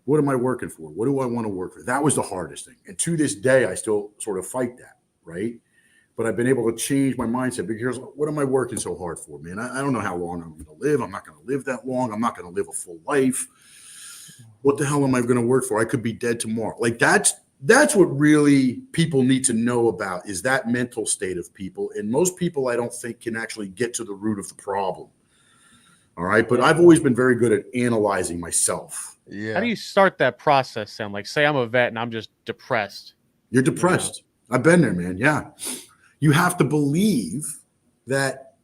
what am I working for? What do I want to work for? That was the hardest thing. And to this day, I still sort of fight that, right? But I've been able to change my mindset because what am I working so hard for, man? I don't know how long I'm going to live. I'm not going to live that long. I'm not going to live a full life. What the hell am I going to work for? I could be dead tomorrow. Like that's that's what really people need to know about, is that mental state of people. And most people, I don't think, can actually get to the root of the problem. All right. But I've always been very good at analyzing myself. Yeah. How do you start that process, Sam? Like, say I'm a vet and I'm just depressed. You're depressed. I've been there, man. Yeah. You have to believe that,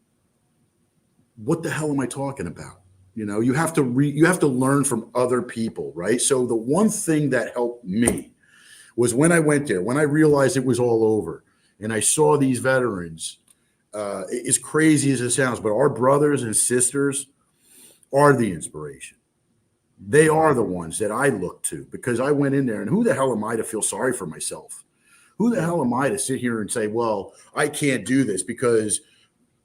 what the hell am I talking about? You know, you have to learn from other people, right? So the one thing that helped me was when I went there, when I realized it was all over and I saw these veterans, as crazy as it sounds, but our brothers and sisters are the inspiration. They are the ones that I look to, because I went in there, and who the hell am I to feel sorry for myself? Who the hell am I to sit here and say, well, I can't do this because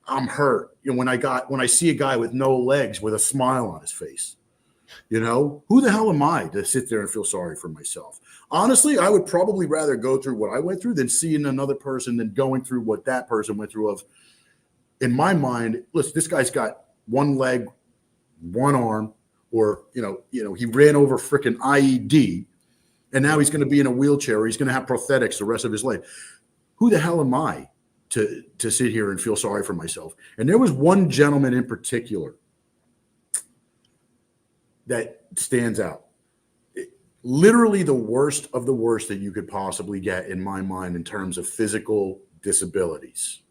I'm hurt? You know, when I see a guy with no legs with a smile on his face, you know, who the hell am I to sit there and feel sorry for myself? Honestly, I would probably rather go through what I went through than seeing another person than going through what that person went through. In my mind, listen, this guy's got one leg, one arm, or you know, he ran over freaking IED, and now he's going to be in a wheelchair, or he's going to have prosthetics the rest of his life. Who the hell am I to sit here and feel sorry for myself? And there was one gentleman in particular that stands out. Literally the worst of the worst that you could possibly get, in my mind, in terms of physical disabilities.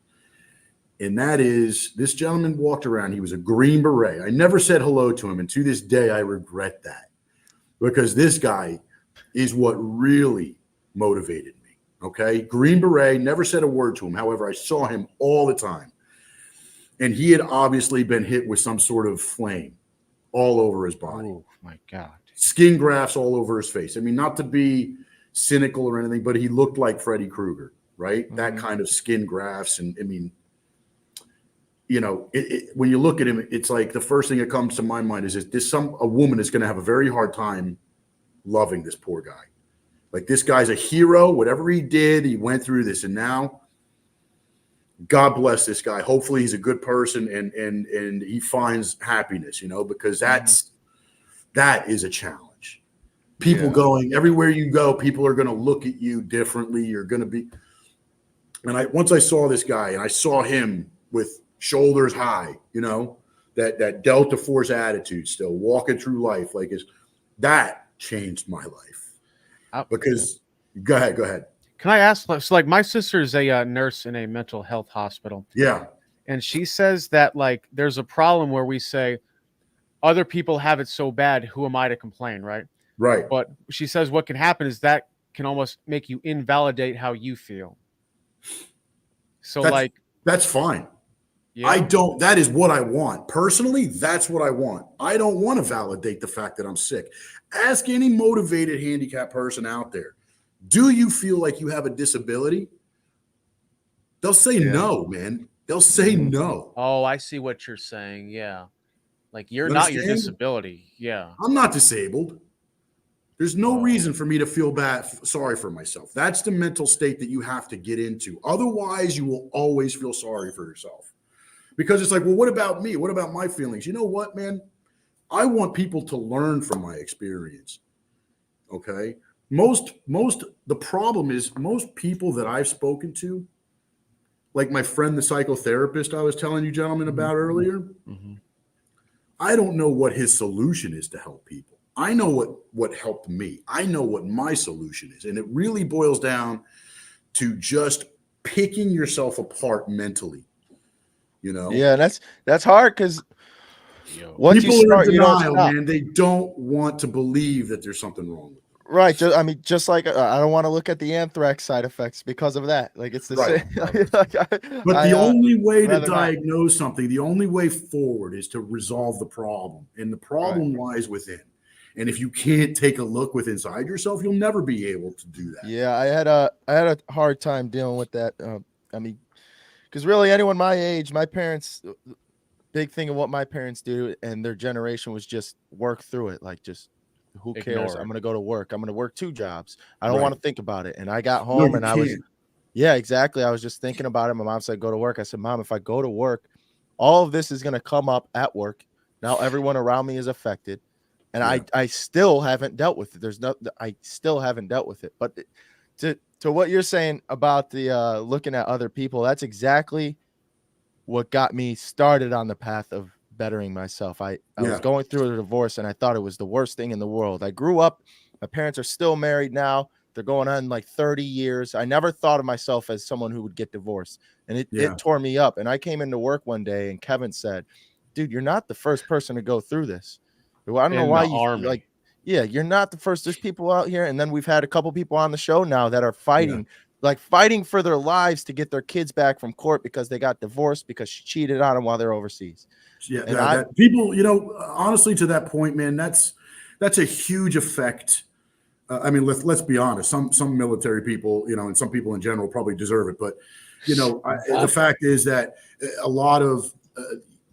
And that is, this gentleman walked around. He was a Green Beret. I never said hello to him, and to this day, I regret that, because this guy is what really motivated me. Okay. Green Beret, never said a word to him. However, I saw him all the time, and he had obviously been hit with some sort of flame all over his body. Oh my God. Skin grafts all over his face. I mean, not to be cynical or anything, but he looked like Freddy Krueger, right? Mm-hmm. That kind of skin grafts. And I mean, you know, when you look at him, it's like the first thing that comes to my mind is a woman is going to have a very hard time loving this poor guy. Like, this guy's a hero. Whatever he did, he went through this, and now, God bless this guy. Hopefully, he's a good person and he finds happiness. You know, because that is a challenge. People going everywhere you go, people are going to look at you differently. You're going to be. And once I saw this guy, and I saw him with shoulders high, you know, that Delta Force attitude, still walking through life like that changed my life. Because go ahead. Can I ask? So, like, my sister is a nurse in a mental health hospital. Yeah. And she says that, like, there's a problem where we say other people have it so bad, who am I to complain, right? Right. But she says what can happen is that can almost make you invalidate how you feel. So that's fine. Yeah. That is what I want. Personally, that's what I want. I don't want to validate the fact that I'm sick. Ask any motivated handicapped person out there, do you feel like you have a disability? They'll say no, man. They'll say no. Oh, I see what you're saying. Yeah. Like, you're not your disability. Yeah. I'm not disabled. There's no reason for me to feel sorry for myself. That's the mental state that you have to get into. Otherwise, you will always feel sorry for yourself. Because it's like, well, what about me? What about my feelings? You know what, man? I want people to learn from my experience. Okay? The problem is, most people that I've spoken to, like my friend, the psychotherapist I was telling you gentlemen about earlier, I don't know what his solution is to help people. I know what helped me. I know what my solution is. And it really boils down to just picking yourself apart mentally. You know? Yeah, that's hard, because once people you start, are in denial, you don't stop. Man. They don't want to believe that there's something wrong with them. Right. Just like I don't want to look at the anthrax side effects because of that. Like, it's the same. But the only way to diagnose something, the only way forward, is to resolve the problem. And the problem lies within. And if you can't take a look within inside yourself, you'll never be able to do that. Yeah, I had a hard time dealing with that. Because really, anyone my age, my parents, big thing of what my parents do and their generation was just work through it. Like, just, who cares? I'm going to go to work. I'm going to work 2 jobs. I don't want to think about it. And I got home and I was just thinking about it. My mom said, go to work. I said, Mom, if I go to work, all of this is going to come up at work. Now everyone around me is affected. And Yeah. I still haven't dealt with it. I still haven't dealt with it. But to what you're saying about the looking at other people, that's exactly what got me started on the path of bettering myself. I was Yeah. going through a divorce and I thought it was the worst thing in the world. I grew up, my parents are still married now. They're going on like 30 years. I never thought of myself as someone who would get divorced, and it tore me up. And I came into work one day and Kevin said, dude, you're not the first person to go through this. Well, I don't know In why the you Army. like, yeah, you're not the first. There's people out here. And then we've had a couple people on the show now that are fighting, like fighting for their lives to get their kids back from court because they got divorced because she cheated on them while they're overseas. Yeah. And People, honestly, to that point, man, that's a huge effect. I mean, let's be honest. Some military people, and some people in general probably deserve it. But, the fact is that a lot of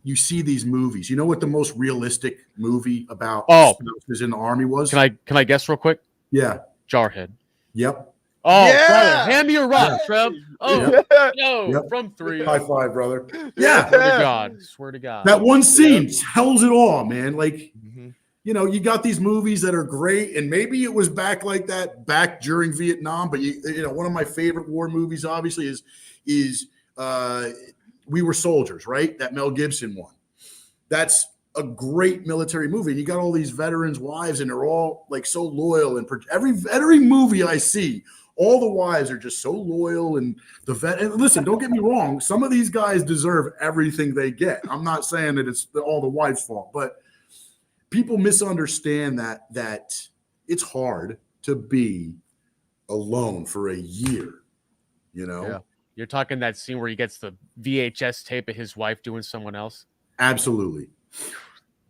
you see these movies. You know what the most realistic movie about spouses in the Army was? Can I guess real quick? Yeah. Jarhead. Yep. Oh, Yeah. brother, hand me a rock, Trev. Oh, yo, Yep. from 3. High five, brother. Yeah. Swear to God. That one scene tells it all, man. Like, Mhm. you got these movies that are great, and maybe it was back like that back during Vietnam. But one of my favorite war movies, obviously, is We Were Soldiers, right? That Mel Gibson one. That's a great military movie, and you got all these veterans' wives, and they're all like so loyal. And every movie I see, all the wives are just so loyal. And and listen, don't get me wrong, some of these guys deserve everything they get. I'm not saying that it's all the wives' fault, but people misunderstand that it's hard to be alone for a year, Yeah. You're talking that scene where he gets the VHS tape of his wife doing someone else. Absolutely.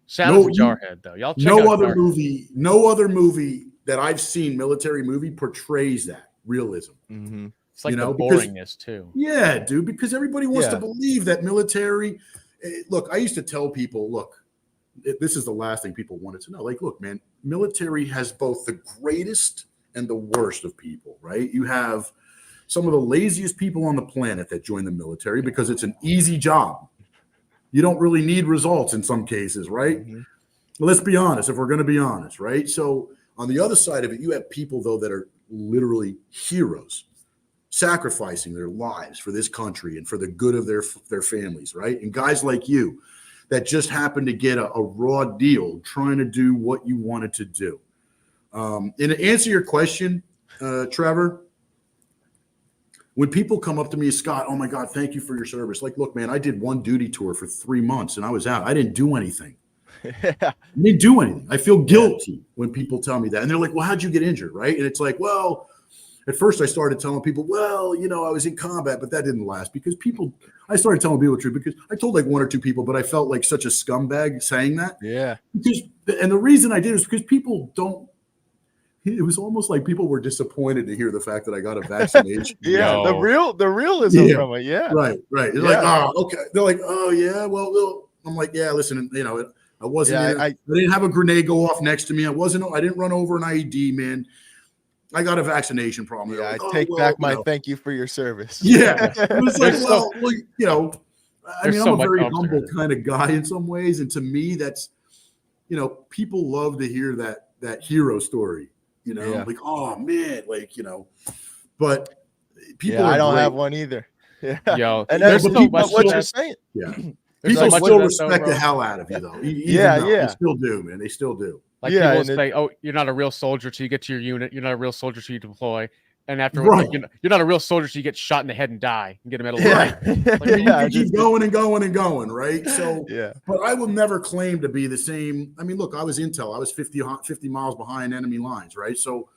Shout out to Jarhead, though. Y'all check out Jarhead. No other movie that I've seen, military movie, portrays that realism. Mm-hmm. It's like the because- boringness too. Yeah, dude, because everybody wants to Yeah. believe that military. Look, I used to tell people, look, this is the last thing people wanted to know. Like, look, man, military has both the greatest and the worst of people, right? You have some of the laziest people on the planet that join the military because it's an easy job. You don't really need results in some cases, right? Mm-hmm. Let's be honest, if we're going to be honest, right? So on the other side of it, you have people, though, that are literally heroes, sacrificing their lives for this country and for the good of their families, right? And guys like you that just happen to get a raw deal trying to do what you wanted to do. And to answer your question, Trevor, when people come up to me, Scott, oh my God, thank you for your service. Like, look, man, I did one duty tour for 3 months and I was out. I didn't do anything. I didn't do anything. I feel guilty when people tell me that. And they're like, well, how'd you get injured, right? And it's like, well, at first I started telling people, well, I was in combat, but that didn't last because I started telling people the truth because I told like 1 or 2 people, but I felt like such a scumbag saying that. Yeah. And the reason I did is because people don't, it was almost like people were disappointed to hear the fact that I got a vaccination. Yeah. Yo. The realism Yeah. from it. Yeah. Right. It's like, oh, okay. They're like, oh yeah, well, I'm like, yeah, listen, I wasn't, I didn't have a grenade go off next to me. I didn't run over an IED, man. I got a vaccination problem. Yeah, like, I take back my thank you for your service. Yeah. It was like, There's well, I mean, there's I'm so a much very comfort humble in it. kind of guy in some ways. And to me, that's, people love to hear that hero story, Yeah. like, oh man, but people, Yeah, I don't great. have one either. Yeah. Yo, And there's then so much what to you're that. saying. Yeah. There's People so much still of that, though, respect bro. the hell out of you, though. Even Yeah, now, yeah. They still do, man. They still do. Like Yeah, people and will say, "Oh, you're not a real soldier till you get to your unit. You're not a real soldier till you deploy." And after, Right. you're not a real soldier till you get shot in the head and die and get a medal. Yeah. I mean, you Yeah, can keep going and going and going, right? So, yeah. but I will never claim to be the same. I mean, look, I was intel. I was 50 miles behind enemy lines, right? So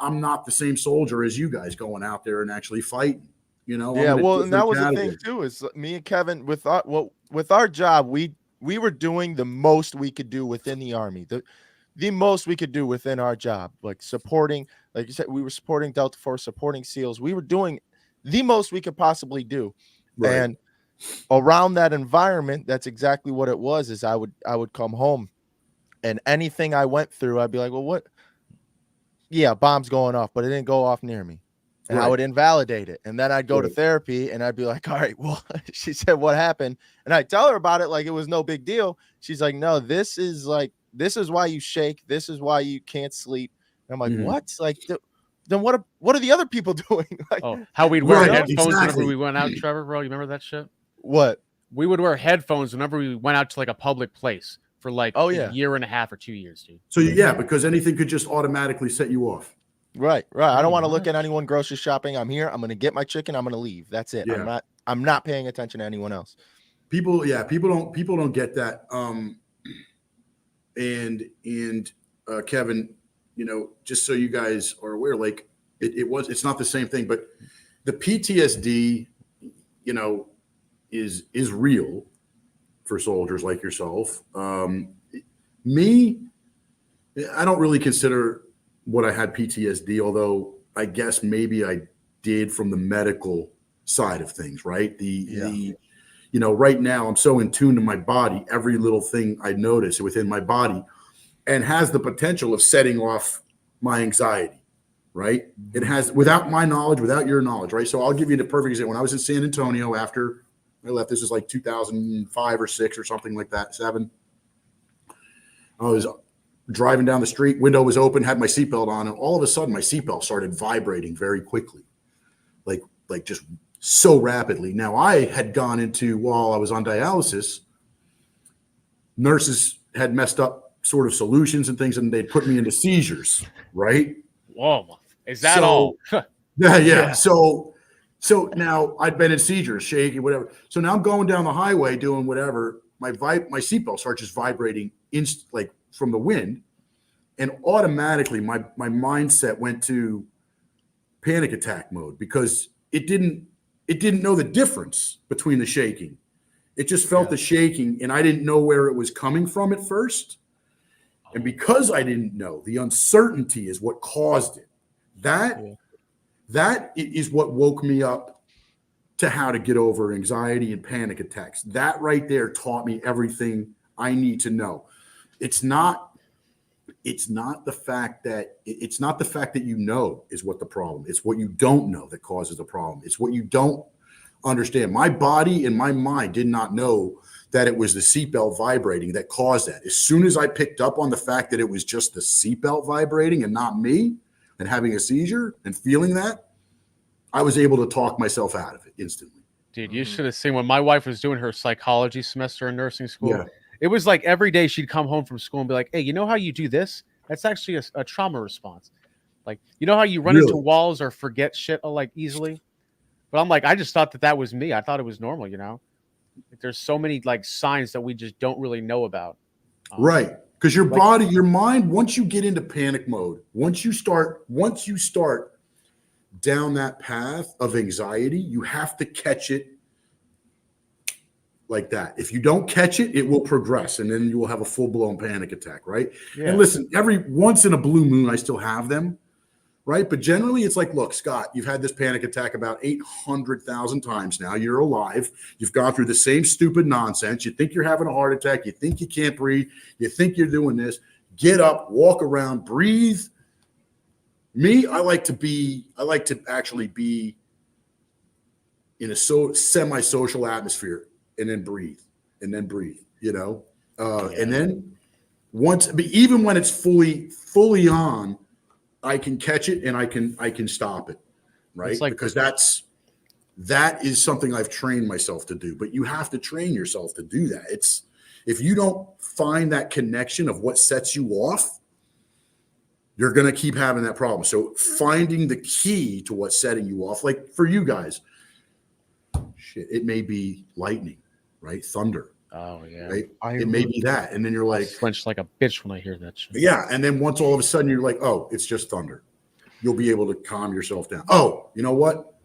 I'm not the same soldier as you guys going out there and actually fighting, I'm Yeah, in a well, and that different was the category. thing too. Is me and Kevin with our job, we were doing the most we could do within the Army. The most we could do within our job, like supporting, like you said, we were supporting Delta Force, supporting SEALs. We were doing the most we could possibly do, Right. and around that environment, that's exactly what it was. Is I would come home, and anything I went through, I'd be like, well, what? Yeah, bomb's going off, but it didn't go off near me. And I Right. would invalidate it. And then I'd go to Right. therapy and I'd be like, all right, well, she said, what happened? And I tell her about it like it was no big deal. She's like, no, this is like this is why you shake. This is why you can't sleep. And I'm like, Mhm. what? Like, then what are the other people doing? Like, Oh, how we'd wear Right, headphones whenever exactly. we went out, Trevor, bro. You remember that shit? what? We would wear headphones whenever we went out to like a public place for like Oh, a yeah. year and a half or 2 years, dude. So yeah, because anything could just automatically set you off. Right. I Pretty don't want to look at much. anyone grocery shopping. I'm here. I'm going to get my chicken. I'm going to leave. That's it. Yeah. I'm not paying attention to anyone else. People don't get that. And Kevin, you know, just so you guys are aware, like it's not the same thing, but the PTSD, you know, is real for soldiers like yourself. Me, I don't really consider what I had PTSD, although I guess maybe I did from the medical side of things, right? You know, right now I'm so in tune to my body, every little thing I notice within my body and has the potential of setting off my anxiety, right? It has, without my knowledge, without your knowledge, right? So I'll give you the perfect example. When I was in San Antonio after I left, this was like 2005 or 6 or something like that, 7. I was driving down the street, window was open, had my seatbelt on, and all of a sudden my seatbelt started vibrating very quickly, like just so rapidly. Now I had gone into, while I was on dialysis, nurses had messed up sort of solutions and things, and they'd put me into seizures, right? Whoa, is that all? Yeah. So now I'd been in seizures, shaking, whatever. So now I'm going down the highway doing whatever. My seatbelt starts just vibrating like from the wind, and automatically my mindset went to panic attack mode because it didn't know the difference between the shaking. It just felt the shaking, and I didn't know where it was coming from at first. And because I didn't know, the uncertainty is what caused it. That is what woke me up to how to get over anxiety and panic attacks. That right there taught me everything I need to know. It's not the fact that you know is what the problem. It's what you don't know that causes the problem. It's what you don't understand. My body and my mind did not know that it was the seatbelt vibrating that caused that. As soon as I picked up on the fact that it was just the seatbelt vibrating and not me and having a seizure and feeling that, I was able to talk myself out of it instantly. Dude, you should have seen when my wife was doing her psychology semester in nursing school. Yeah. It was like every day she'd come home from school and be like, hey, you know how you do this? That's actually a trauma response. Like, you know how you run into walls or forget shit like easily? But I'm like, I just thought that was me. I thought it was normal, you know? Like, there's so many like signs that we just don't really know about. Right. Because your body, your mind, once you get into panic mode, once you start down that path of anxiety, you have to catch it like that. If you don't catch it, it will progress, and then you will have a full-blown panic attack, right? Yeah. And listen, every once in a blue moon, I still have them, right? But generally, it's like, look, Scott, you've had this panic attack about 800,000 times now. You're alive. You've gone through the same stupid nonsense. You think you're having a heart attack. You think you can't breathe. You think you're doing this. Get up, walk around, breathe. Me, I like to actually be in a semi-social atmosphere and then breathe, you know? And then even when it's fully on, I can catch it and I can stop it, right? Like, because that is something I've trained myself to do, but you have to train yourself to do that. If you don't find that connection of what sets you off, you're going to keep having that problem. So finding the key to what's setting you off, like for you guys, it may be lightning, right? Thunder. Oh yeah. Right? It may be that. And then you're like, I flinch like a bitch when I hear that shit. Yeah. And then once all of a sudden you're like, oh, it's just thunder. You'll be able to calm yourself down. Oh, you know what?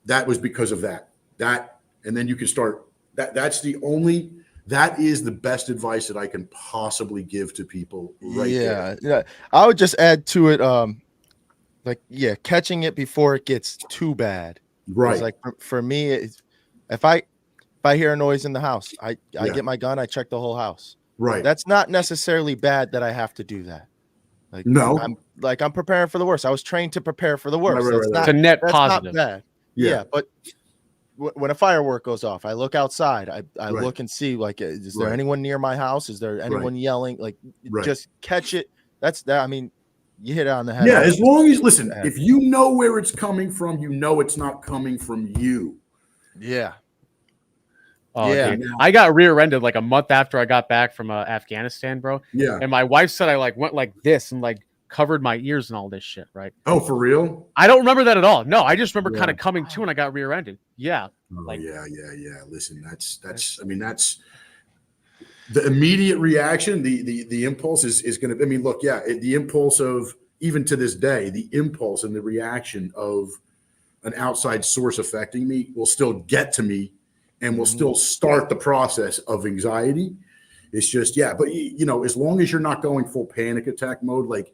That was because of that. And then you can start that is the best advice that I can possibly give to people right there. Yeah. I would just add to it, catching it before it gets too bad. Right. Like for me, if I hear a noise in the house, I get my gun, I check the whole house. Right. That's not necessarily bad that I have to do that. Like, no, I'm preparing for the worst. I was trained to prepare for the worst. Right. It's a net that's positive. Not bad. Yeah. But when a firework goes off, I look outside. I Right. look and see, like, is there Right. anyone near my house? Is there anyone yelling? Like, Right. just catch it. That's that. I mean, you hit it on the head. Yeah, as long as, listen, bad. if you know where it's coming from, you know it's not coming from you. Yeah. Oh, Yeah. dude. I got rear-ended like a month after I got back from Afghanistan, bro. Yeah. And my wife said I like went like this and like covered my ears and all this shit, right? Oh, for real? I don't remember that at all. No, I just remember Yeah. kind of coming to when I got rear-ended. Yeah. Oh, Like- yeah. Listen, that's I mean, that's the immediate reaction, the impulse is going to, I mean, look, yeah, the impulse of, even to this day, the impulse and the reaction of an outside source affecting me will still get to me and will still start the process of anxiety. It's just, yeah, but you know, as long as you're not going full panic attack mode, like,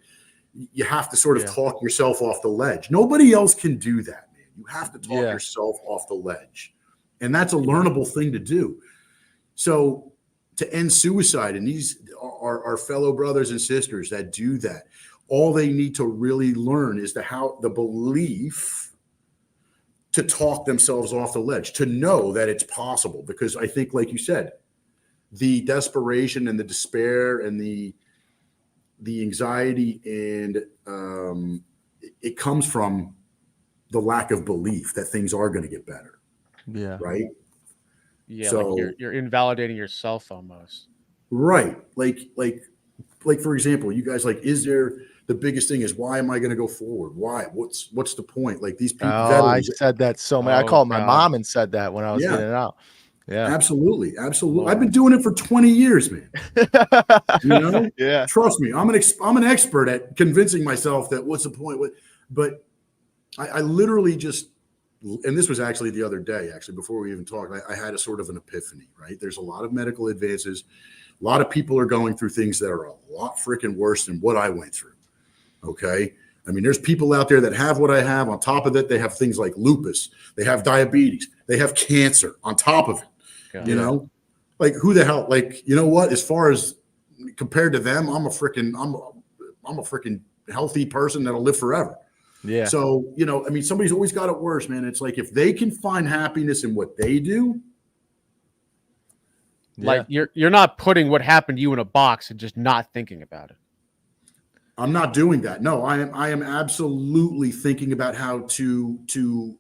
you have to sort of talk yourself off the ledge. Nobody else can do that, man. You have to talk yourself off the ledge. And that's a learnable thing to do. So to end suicide, and these are our fellow brothers and sisters that do that, all they need to really learn is the belief to talk themselves off the ledge, to know that it's possible. Because I think, like you said, the desperation and the despair and the anxiety, and it comes from the lack of belief that things are going to get better. Yeah. Right. Yeah. So, like you're invalidating yourself almost. Right. Like for example, you guys, like, is there, the biggest thing is, why am I going to go forward? Why? What's the point? Like, these people. Oh, veterans, I said that so many. I Oh, called my God. mom and said that when I was Yeah. getting it out. Yeah. Absolutely. I've been doing it for 20 years, man. You know? Yeah. Trust me, I'm an expert at convincing myself that what's the point. But I literally just, and this was actually the other day, actually, before we even talked, I had a sort of an epiphany, right? There's a lot of medical advances. A lot of people are going through things that are a lot freaking worse than what I went through. Okay. I mean, there's people out there that have what I have. On top of it, they have things like lupus, they have diabetes, they have cancer on top of it. God. You know, like, who the hell, like, you know what, as far as compared to them, I'm a freaking healthy person that'll live forever. Yeah. So, you know, I mean, somebody's always got it worse, man. It's like, if they can find happiness in what they do. Like, you're not putting what happened to you in a box and just not thinking about it. I'm not doing that. No, I am absolutely thinking about how to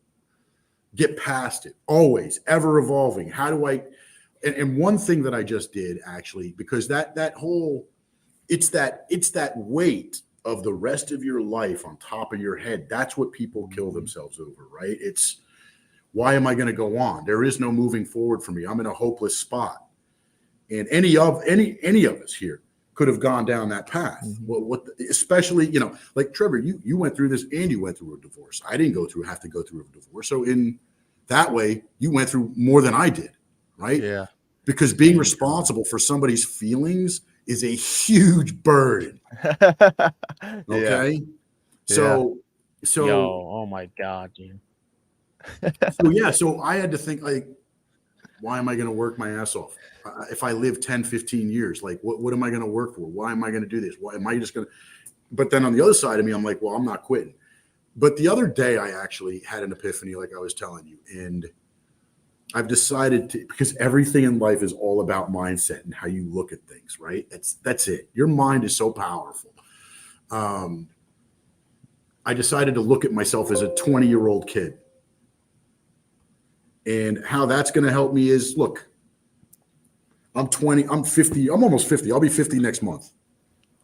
get past it. Always, ever evolving. How do I, and one thing that I just did, actually, because that whole, it's that weight of the rest of your life on top of your head. That's what people kill themselves over, right? It's, why am I going to go on? There is no moving forward for me. I'm in a hopeless spot. And any of us here could have gone down that path. Well, especially, you know, like Trevor, you went through this and you went through a divorce. I didn't have to go through a divorce. So in that way, you went through more than I did, right? Yeah. Because being responsible for somebody's feelings is a huge burden. Okay. So, Yo, oh my God, dude. So I had to think, like, why am I going to work my ass off? If I live 10, 15 years, like, what am I going to work for? Why am I going to do this? Why am I just going to, but then on the other side of me, I'm like, well, I'm not quitting. But the other day I actually had an epiphany, like I was telling you, and I've decided to, because everything in life is all about mindset and how you look at things, right? That's it. Your mind is so powerful. I decided to look at myself as a 20-year-old kid. And how that's going to help me is, look, I'm 20, I'm 50, I'm almost 50. I'll be 50 next month,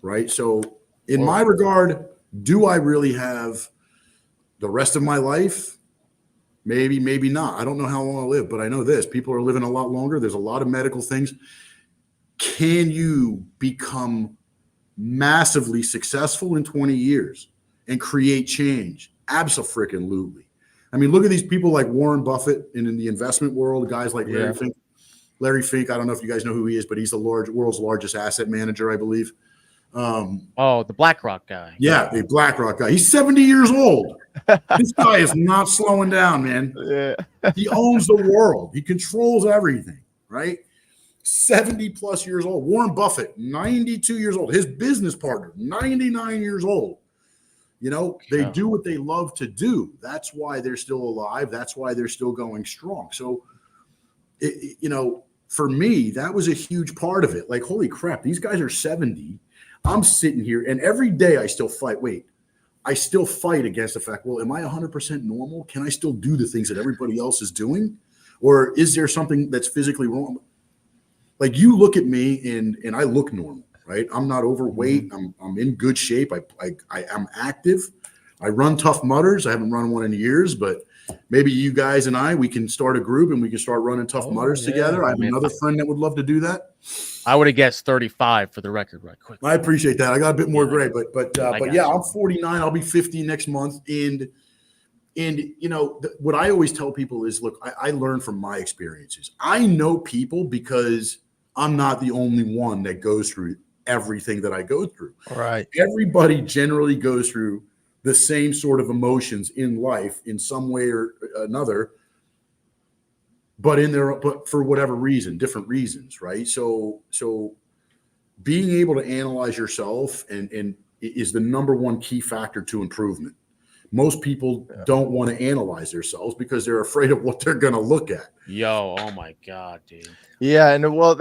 right? So in my regard, do I really have the rest of my life? Maybe, maybe not. I don't know how long I'll live, but I know this. People are living a lot longer. There's a lot of medical things. Can you become massively successful in 20 years and create change? Abso-freaking-lutely. I mean, look at these people like Warren Buffett and in the investment world, guys like Larry Fink. Larry Fink, I don't know if you guys know who he is, but he's the world's largest asset manager, I believe. The BlackRock guy. Yeah, the BlackRock guy. He's 70 years old. This guy is not slowing down, man. Yeah. He owns the world. He controls everything, right? 70 plus years old. Warren Buffett, 92 years old. His business partner, 99 years old. You know, they Yeah. do what they love to do. That's why they're still alive. That's why they're still going strong. So, you know, for me, that was a huge part of it. Like, holy crap, these guys are 70. I'm sitting here, and every day I still fight. Wait, I still fight against the fact, well, am I 100% normal? Can I still do the things that everybody else is doing? Or is there something that's physically wrong? Like, you look at me and I look normal. Right, I'm not overweight. I'm in good shape. I'm active. I run Tough Mudders. I haven't run one in years, but maybe you guys and we can start a group and we can start running Tough Mudders together. I have another friend that would love to do that. I would have guessed 35 for the record, right quick. I appreciate that. I got a bit more gray, but yeah, you. I'm 49. I'll be 50 next month, and you know what I always tell people is, look, I learn from my experiences. I know people because I'm not the only one that goes through everything that I go through. Right. Everybody generally goes through the same sort of emotions in life in some way or another, but for whatever reason, different reasons, right? So being able to analyze yourself and is the number one key factor to improvement. Most people don't want to analyze themselves because they're afraid of what they're going to look at. Yo, oh my God, dude. Yeah, and well,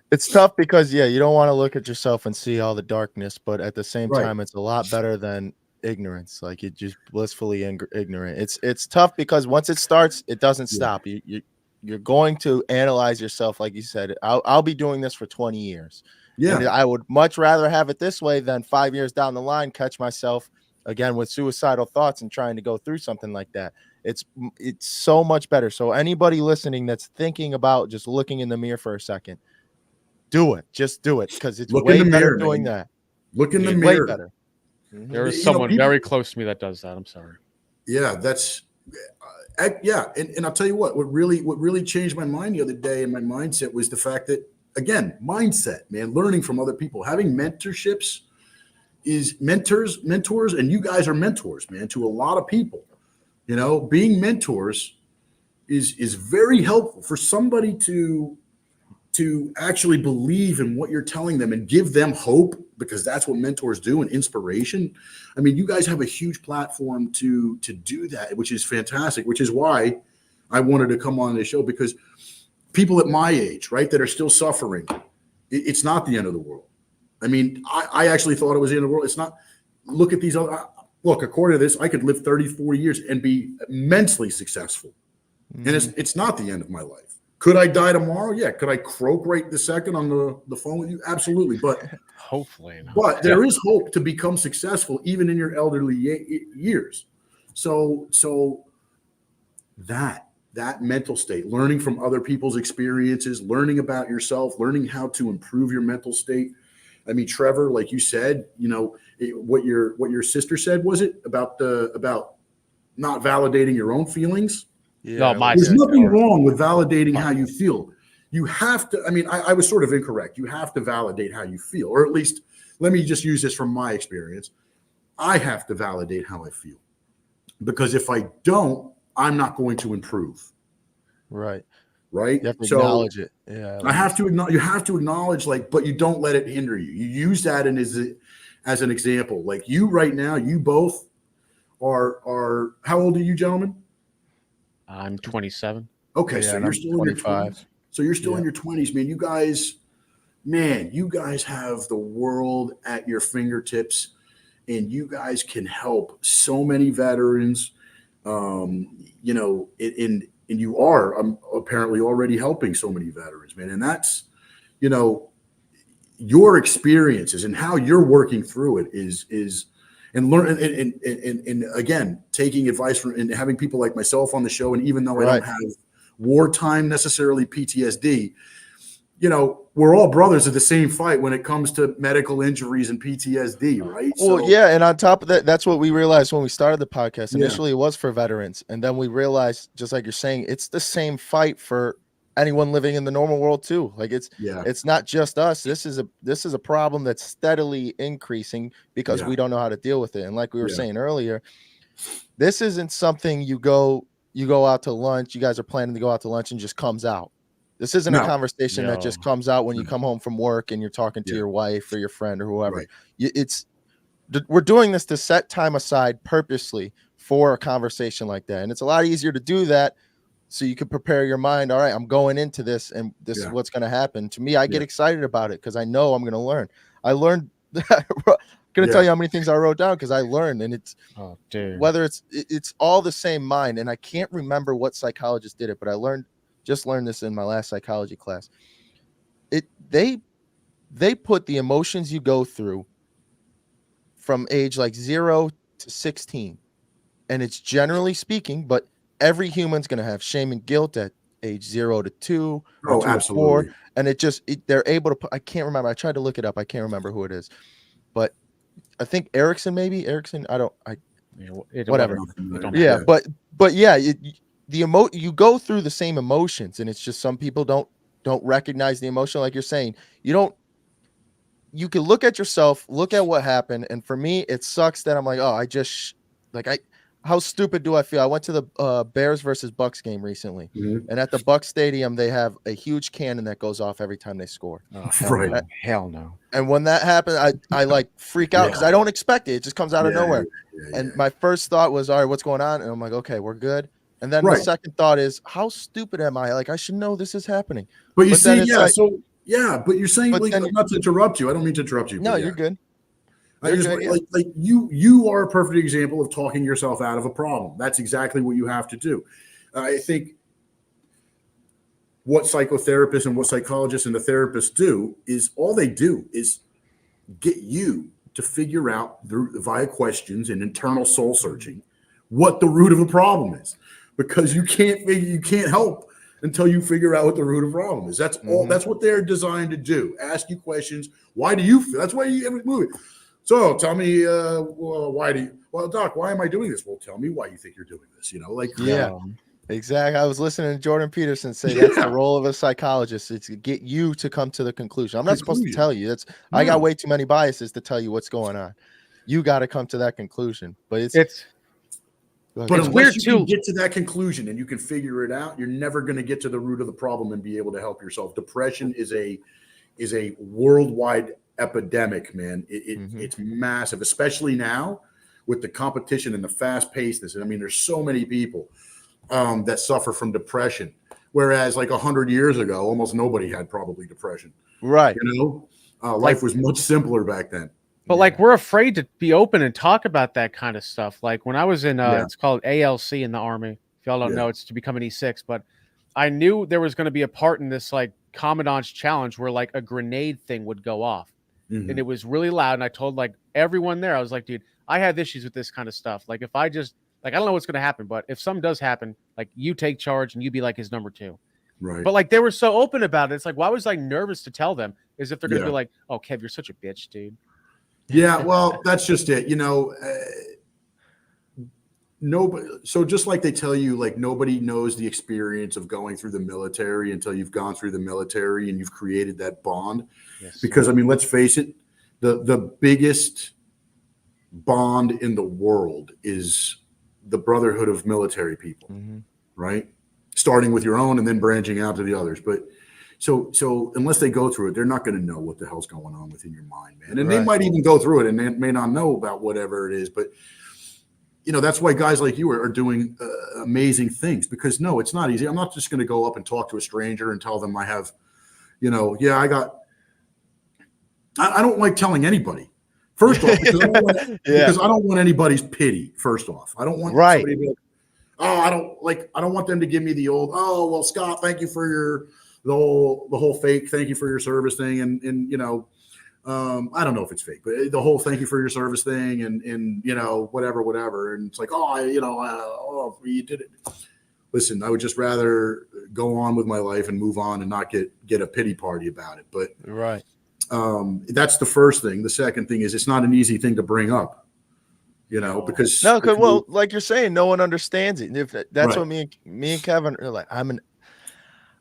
it's tough because you don't want to look at yourself and see all the darkness, but at the same time, it's a lot better than ignorance. Like, you're just blissfully ignorant. It's tough because once it starts, it doesn't stop. You're going to analyze yourself, like you said. I'll be doing this for 20 years. Yeah, and I would much rather have it this way than 5 years down the line catch myself again with suicidal thoughts and trying to go through something like that. It's so much better. So anybody listening that's thinking about just looking in the mirror for a second, do it. Just do it, because it's way better doing that. Look in the mirror. Way better. There is someone very close to me that does that. I'm sorry. Yeah, that's and I'll tell you what really changed my mind the other day, and my mindset was the fact that, again, mindset, man, learning from other people, having mentorships is mentors, and you guys are mentors, man, to a lot of people. You know, being mentors is very helpful for somebody to actually believe in what you're telling them and give them hope, because that's what mentors do, and inspiration. I mean, you guys have a huge platform to do that, which is fantastic, which is why I wanted to come on this show, because people at my age, right, that are still suffering, it's not the end of the world. I mean, I actually thought it was the end of the world. It's not. Look at these other, look, according to this, I could live 30, 40 years and be immensely successful. And it's not the end of my life. Could I die tomorrow? Yeah. Could I croak right this second on the phone with you? Absolutely. But hopefully not. But there is hope to become successful even in your elderly years. So that mental state, learning from other people's experiences, learning about yourself, learning how to improve your mental state. I mean, Trevor, like you said, you know, what your sister said, was it about not validating your own feelings? Yeah, no, there's nothing wrong with validating how you feel. You have to, I mean, I was sort of incorrect. You have to validate how you feel, or at least, let me just use this from my experience. I have to validate how I feel, because if I don't, I'm not going to improve. Right. Right. You have to acknowledge it. Yeah. I have to acknowledge, you have to acknowledge, like, but you don't let it hinder you. You use that as an example. Like, you right now, you both are, how old are you, gentlemen? I'm 27. Okay, so you're still 25. In your 20s. So you're still in your 20s, man. You guys have the world at your fingertips, and you guys can help so many veterans. You know, and you are apparently already helping so many veterans, man. And that's, you know, your experiences and how you're working through it is. And learn and again, taking advice from and having people like myself on the show. And even though I don't have wartime necessarily PTSD, you know, we're all brothers of the same fight when it comes to medical injuries and PTSD, right? Well, yeah, and on top of that, that's what we realized when we started the podcast. Initially, it was for veterans, and then we realized, just like you're saying, it's the same fight for anyone living in the normal world too. Like, it's not just us. This is a problem that's steadily increasing because we don't know how to deal with it. And like we were saying earlier, this isn't something you go out to lunch. You guys are planning to go out to lunch and just comes out. This isn't a conversation that just comes out when you come home from work and you're talking to your wife or your friend or whoever. we're doing this to set time aside purposely for a conversation like that. And it's a lot easier to do that so you can prepare your mind. All right, I'm going into this and this is what's going to happen. To me, I get excited about it because I know I'm going to learn. I learned going to tell you how many things I wrote down because I learned, and it's whether it's all the same mind. And I can't remember what psychologist did it, but I learned this in my last psychology class. They put the emotions you go through from age like 0 to 16, and it's generally speaking, but every human's going to have shame and guilt at age 0 to 2 or 2 absolutely. to 4, and they're able to put, I can't remember, I tried to look it up, I can't remember who it is, but I think Erickson, whatever. Yeah, but yeah, you go through the same emotions, and it's just some people don't recognize the emotion, like you're saying. You can look at yourself, look at what happened, and for me, it sucks that I'm like, oh, how stupid do I feel? I went to the Bears versus Bucks game recently, and at the Bucks stadium, they have a huge cannon that goes off every time they score. Oh, hell no. And when that happened, I like freak out because I don't expect it. It just comes out of nowhere. And my first thought was, all right, what's going on? And I'm like, okay, we're good. And then the second thought is, how stupid am I? Like, I should know this is happening. But you see, but you're saying, like, not to interrupt you. I don't mean to interrupt you. No, you're good. You are a perfect example of talking yourself out of a problem. That's exactly what you have to do. I think what psychotherapists and what psychologists and the therapists do is all they do is get you to figure out via questions and internal soul searching what the root of a problem is, because you can't help until you figure out what the root of the problem is. That's all. That's what they're designed to do. Ask you questions. Why do you feel? That's why you every movie. So tell me, Doc, why am I doing this? Well, tell me why you think you're doing this. Exactly. I was listening to Jordan Peterson say that's the role of a psychologist. It's to get you to come to the conclusion. I'm not supposed to tell you. I got way too many biases to tell you what's going on. You got to come to that conclusion. But it's weird you can get to that conclusion and you can figure it out, you're never going to get to the root of the problem and be able to help yourself. Depression is a worldwide epidemic, man. It's massive, especially now with the competition and the fast pacedness. And I mean, there's so many people that suffer from depression, whereas like 100 years ago, almost nobody had probably depression. Right. Life was much simpler back then. But like, we're afraid to be open and talk about that kind of stuff. Like when I was in, it's called ALC in the Army. If y'all don't know, it's to become an E6. But I knew there was going to be a part in this like Commandant's challenge where like a grenade thing would go off, and it was really loud. And I told like everyone there, I was like, dude, I have issues with this kind of stuff. Like if I just I don't know what's going to happen, but if something does happen, like you take charge and you be like his number 2. Right. But like they were so open about it. It's like, why was I nervous to tell them? Is if they're going to be like, oh, Kev, you're such a bitch, dude. Yeah, well, that's just it. Nobody. So just like they tell you, like nobody knows the experience of going through the military until you've gone through the military and you've created that bond. Yes. Because I mean, let's face it, the biggest bond in the world is the brotherhood of military people, right? Starting with your own and then branching out to the others. But so unless they go through it, they're not going to know what the hell's going on within your mind, man. And they might even go through it and they may not know about whatever it is. But, that's why guys like you are doing amazing things, because no, it's not easy. I'm not just going to go up and talk to a stranger and tell them I have, I don't like telling anybody. First off, because I don't want anybody's pity. First off, I don't want somebody to be like, oh, I don't want them to give me the old, oh, well, Scott, thank you for the whole fake thank you for your service thing, and I don't know if it's fake, but the whole thank you for your service thing, and whatever, and it's like, oh, you did it. Listen, I would just rather go on with my life and move on and not get a pity party about it. But that's the first thing. The second thing is it's not an easy thing to bring up, because like you're saying, no one understands it. If that's what me and Kevin are like,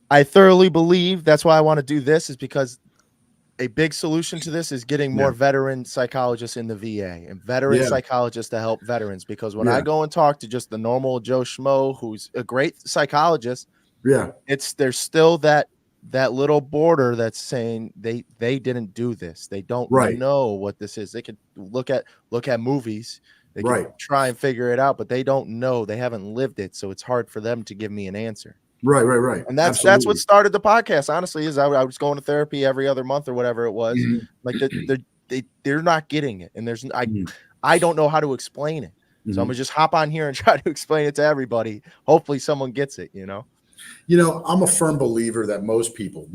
I thoroughly believe that's why I want to do this, is because a big solution to this is getting more veteran psychologists in the VA and veteran psychologists to help veterans. Because when I go and talk to just the normal Joe Schmo, who's a great psychologist, there's still that that little border that's saying they didn't do this. They don't Right. know what this is. They could look at movies. They can Right. try and figure it out, but they don't know. They haven't lived it, so it's hard for them to give me an answer. Right. And that's Absolutely. what started the podcast. Honestly, is I was going to therapy every other month or whatever it was. Mhm. Like they're not getting it, and Mhm. I don't know how to explain it. So I'm Mhm. gonna just hop on here and try to explain it to everybody. Hopefully, someone gets it. You know, I'm a firm believer that most people,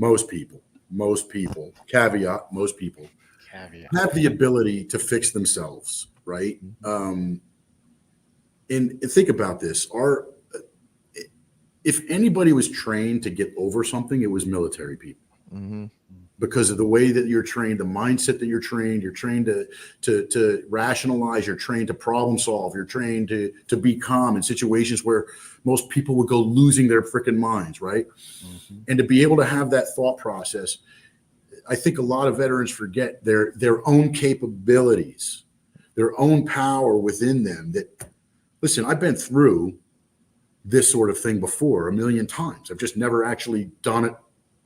caveat, most people have the ability to fix themselves, right? And think about this: if anybody was trained to get over something, it was military people. Mm-hmm. Because of the way that you're trained, the mindset that you're trained to rationalize, you're trained to problem solve, you're trained to be calm in situations where most people would go losing their freaking minds, right? Mm-hmm. And to be able to have that thought process, I think a lot of veterans forget their own capabilities, their own power within them. That, listen, I've been through this sort of thing before a million times. I've just never actually done it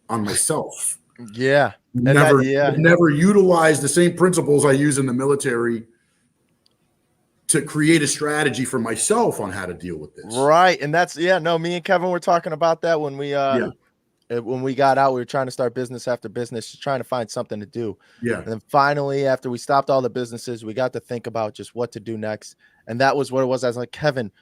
on myself. Yeah. Never utilized the same principles I use in the military to create a strategy for myself on how to deal with this. Right. And that's, me and Kevin were talking about that when we got out. We were trying to start business after business, just trying to find something to do. Yeah. And then finally, after we stopped all the businesses, we got to think about just what to do next. And that was what it was. I was like, Kevin,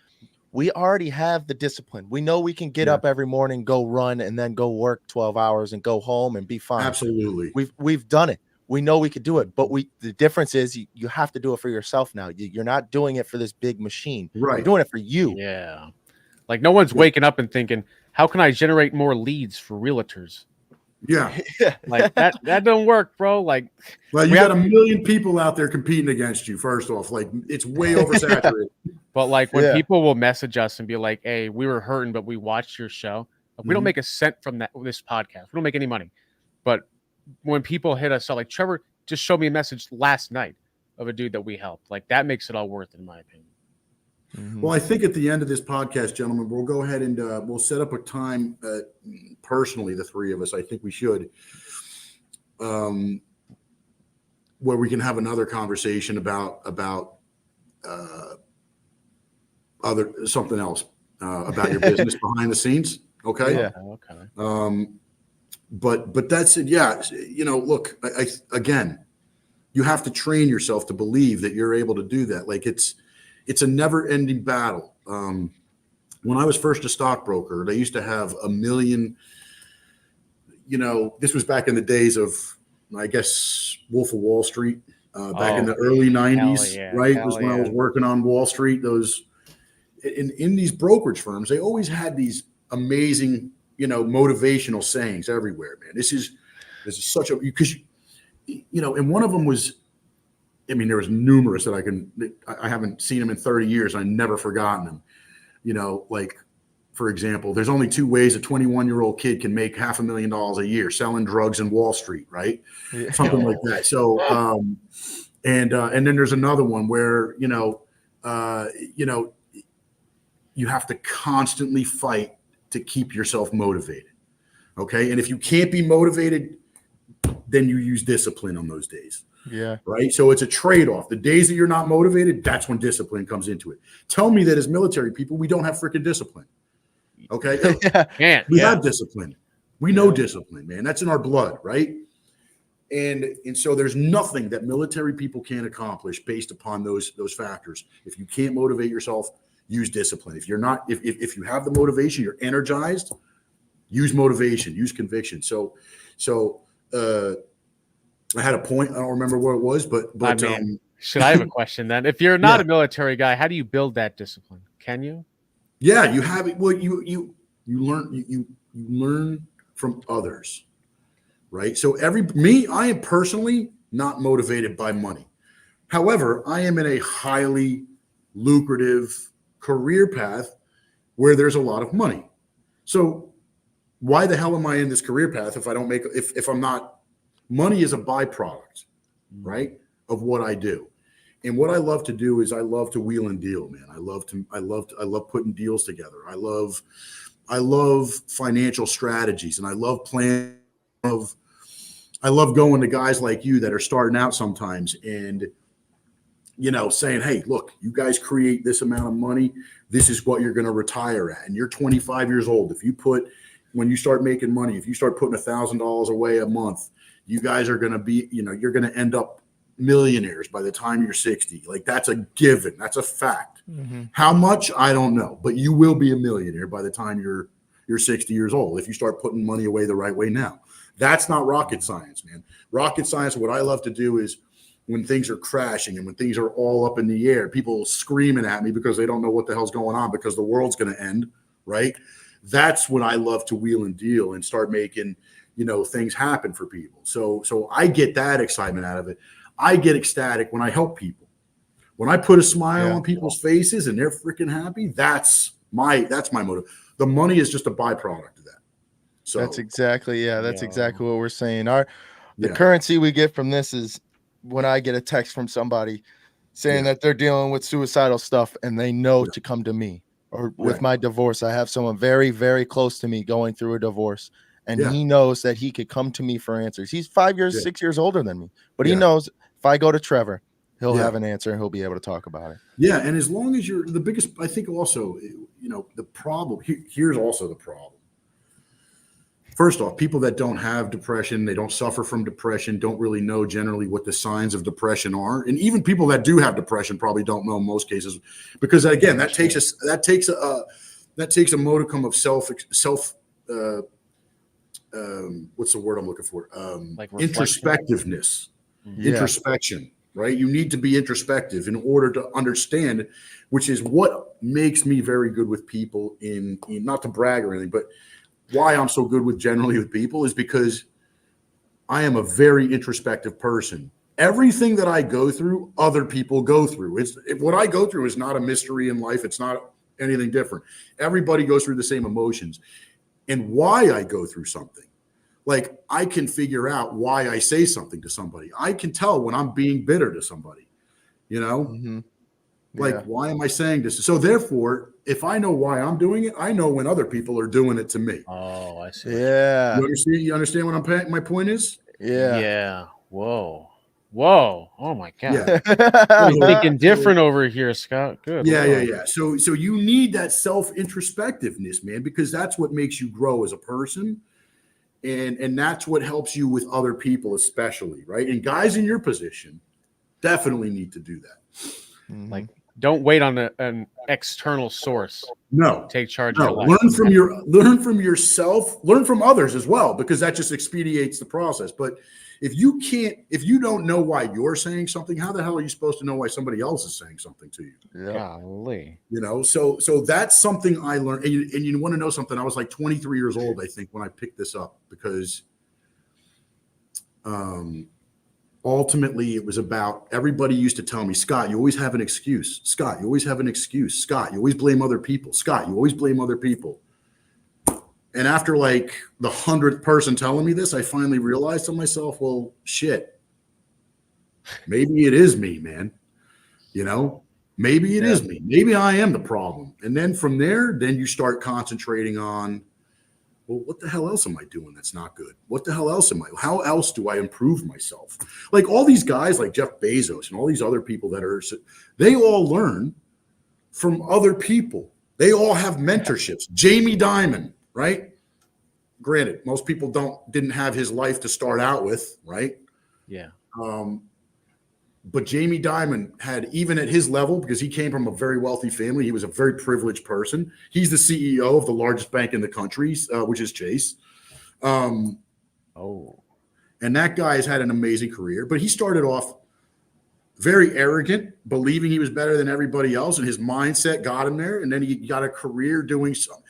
we already have the discipline. We know we can get up every morning, go run, and then go work 12 hours and go home and be fine. Absolutely. We've done it. We know we could do it, but the difference is you have to do it for yourself now. You're not doing it for this big machine. Right. You're doing it for you. Yeah. Like no one's waking up and thinking, how can I generate more leads for realtors? Yeah. Like that don't work, bro. Like, well, you got a million people out there competing against you. First off, like it's way oversaturated. But like when people will message us and be like, hey, we were hurting, but we watched your show. Like, we don't make a cent from this podcast. We don't make any money. But when people hit us, like Trevor just showed me a message last night of a dude that we helped. Like that makes it all worth it, in my opinion. Mm-hmm. Well, I think at the end of this podcast, gentlemen, we'll go ahead and we'll set up a time personally, the three of us. I think we should, where we can have another conversation about something else about your business behind the scenes. Okay. Yeah. Okay. But that's it. Yeah. Look, I again, you have to train yourself to believe that you're able to do that. Like it's a never ending battle. When I was first a stockbroker, they used to have 1 million, this was back in the days of, I guess, Wolf of Wall Street, back in the early 90s, right? Was when I was working on Wall Street. Those in these brokerage firms, they always had these amazing, motivational sayings everywhere, man. This is such a, because, and one of them was, there was numerous that I haven't seen them in 30 years. I've never forgotten them. Like, for example, there's only two ways a 21-year-old kid can make $500,000 a year: selling drugs in Wall Street, right? Yeah. Something like that. So, and then there's another one where, you have to constantly fight to keep yourself motivated. Okay. And if you can't be motivated, then you use discipline on those days. Yeah. Right. So it's a trade-off. The days that you're not motivated, that's when discipline comes into it. Tell me that as military people, we don't have freaking discipline. Okay. We have discipline. We know discipline, man. That's in our blood. Right. And so there's nothing that military people can't accomplish based upon those factors. If you can't motivate yourself, use discipline. If you're not, if you have the motivation, you're energized, use motivation, use conviction. So I had a point. I don't remember what it was, but should I have a question then? If you're not a military guy, how do you build that discipline? Can you? Yeah, you have it. Well, you learn from others, right? So I am personally not motivated by money. However, I am in a highly lucrative career path where there's a lot of money. So why the hell am I in this career path if I don't make, if I'm not, money is a byproduct, right, of what I do. And what I love to do is I love to wheel and deal, man. I love putting deals together. I love I love financial strategies, and I love plan of. I love going to guys like you that are starting out sometimes, and saying, hey, look, you guys create this amount of money. This is what you're going to retire at. And you're 25 years old. When you start making money, if you start putting $1,000 away a month, you guys are going to be, you're going to end up millionaires by the time you're 60. Like, that's a given. That's a fact. Mm-hmm. How much? I don't know. But you will be a millionaire by the time you're 60 years old if you start putting money away the right way now. That's not rocket science, man. Rocket science, what I love to do is when things are crashing and when things are all up in the air, people screaming at me because they don't know what the hell's going on because the world's going to end, right? That's when I love to wheel and deal and start making, things happen for people. So I get that excitement out of it. I get ecstatic when I help people. When I put a smile on people's faces and they're freaking happy, that's my motive. The money is just a byproduct of that. So that's exactly what we're saying. The currency we get from this is when I get a text from somebody saying that they're dealing with suicidal stuff and they know to come to me, or with my divorce. I have someone very, very close to me going through a divorce, and he knows that he could come to me for answers. He's 6 years older than me, but he knows if I go to Trevor, he'll have an answer and he'll be able to talk about it. Yeah. And as long as you're the biggest, I think also, the problem, here's also the problem. First off, people that don't have depression, they don't suffer from depression, don't really know generally what the signs of depression are. And even people that do have depression probably don't know in most cases, because again, that takes a modicum of self what's the word I'm looking for? Introspectiveness, introspection, right? You need to be introspective in order to understand, which is what makes me very good with people in not to brag or anything, but why I'm so good generally with people is because I am a very introspective person. Everything that I go through, other people go through. What I go through is not a mystery in life. It's not anything different. Everybody goes through the same emotions. And why I go through something, like I can figure out why I say something to somebody. I can tell when I'm being bitter to somebody, Mm-hmm. Why am I saying this? So therefore, if I know why I'm doing it, I know when other people are doing it to me. Oh, I see. Yeah. You understand what my point is? Yeah. Yeah. Whoa. Oh my God. Yeah. I'm thinking different over here, Scott. Good. Yeah. So you need that self-introspectiveness, man, because that's what makes you grow as a person. And that's what helps you with other people, especially, right? And guys in your position definitely need to do that. Mm-hmm. Like, don't wait on an external source. No. Take charge of your life. Learn from yourself, learn from others as well, because that just expedites the process. But if you don't know why you're saying something, how the hell are you supposed to know why somebody else is saying something to you? Golly. So that's something I learned. And you want to know something? I was like 23 years old, I think, when I picked this up, because ultimately it was about, everybody used to tell me, Scott, you always have an excuse. Scott, you always have an excuse. Scott, you always blame other people. Scott, you always blame other people. And after like the 100th person telling me this, I finally realized to myself, well, shit, maybe it is me, man. Maybe it is me. Maybe I am the problem. And then from there, you start concentrating on, well, what the hell else am I doing that's not good? What the hell else how else do I improve myself? Like all these guys like Jeff Bezos and all these other people they all learn from other people. They all have mentorships. Jamie Dimon, right? Granted, most people didn't have his life to start out with, right? Yeah. But Jamie Dimon had, even at his level, because he came from a very wealthy family, he was a very privileged person. He's the CEO of the largest bank in the country, which is Chase. And that guy has had an amazing career, but he started off very arrogant, believing he was better than everybody else, and his mindset got him there. And then he got a career doing something.